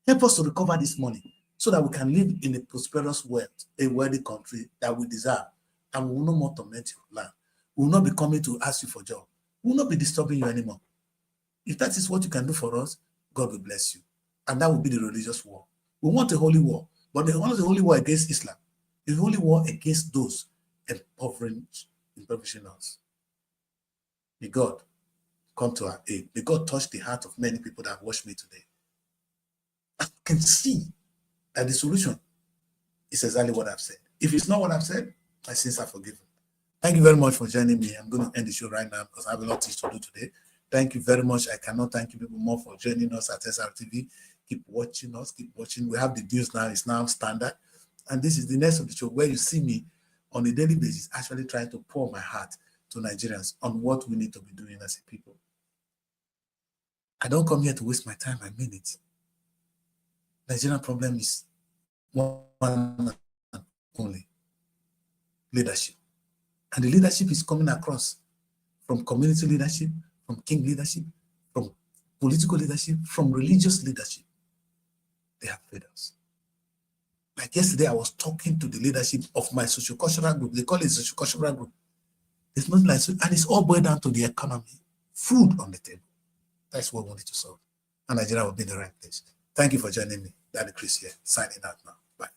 Help us to recover this money so that we can live in a prosperous world, a wealthy country that we deserve, and we will no more torment your land. We will not be coming to ask you for a job. We will not be disturbing you anymore. If that is what you can do for us, God will bless you. And that will be the religious war. We want a holy war, but they want the holy war against Islam. The holy war against those impoverishing us. May God come to our aid. May God touch the heart of many people that have watched me today. I can see that the solution is exactly what I've said. If it's not what I've said, my sins are forgiven. Thank you very much for joining me. I'm going to end the show right now because I have a lot to do today. Thank you very much. I cannot thank you people more for joining us at SRTV. Keep watching us. Keep watching. We have the news now. It's now standard. And this is the next of the show where you see me on a daily basis actually trying to pour my heart to Nigerians on what we need to be doing as a people. I don't come here to waste my time. I mean it. Nigerian problem is one and only: leadership. And the leadership is coming across from community leadership, from king leadership, from political leadership, from religious leadership. They have failed us. Like yesterday, I was talking to the leadership of my socio-cultural group. They call it socio-cultural group. It's not like, and it's all boiled down to the economy. Food on the table. That's what we need to solve. And Nigeria will be in the right place. Thank you for joining me. Daddy Chris here, signing out now. Bye.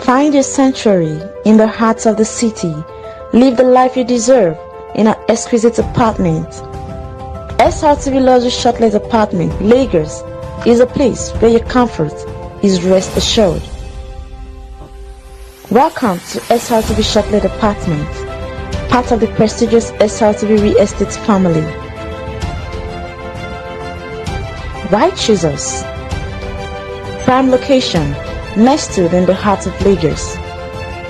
Find your sanctuary in the heart of the city. Live the life you deserve in an exquisite apartment. SRTV Luxury Shortlet Apartment, Lagos, is a place where your comfort is rest assured. Welcome to SRTV Shortlet Apartment, part of the prestigious SRTV Real Estate family. Why choose us? Prime location, nestled in the heart of Lagos,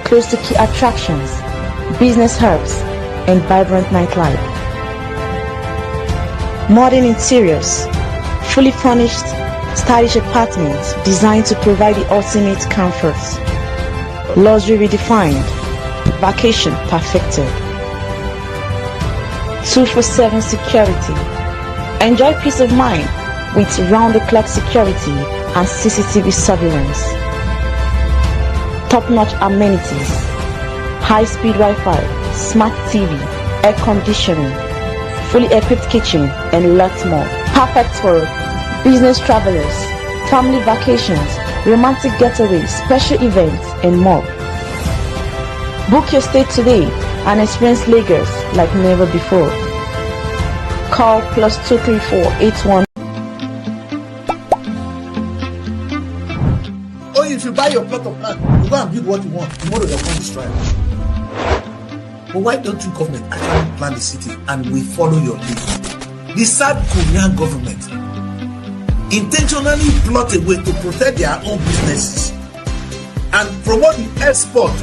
close to key attractions, business hubs, and vibrant nightlife. Modern interiors, fully furnished, stylish apartments designed to provide the ultimate comfort. Luxury redefined, vacation perfected. 24/7 security. Enjoy peace of mind with round-the-clock security and CCTV surveillance. Top-notch amenities, high-speed Wi-Fi, smart TV, air conditioning, fully equipped kitchen, and lots more. Perfect for business travelers, family vacations, romantic getaways, special events, and more. Book your stay today and experience Lagos like never before. Call +23481. Oh, if you buy your plot of land, you go and build what you want. Tomorrow they'll come destroy it. But why don't you government actually plan the city and we follow your lead? The South Korean government intentionally plot a way to protect their own businesses and promote the export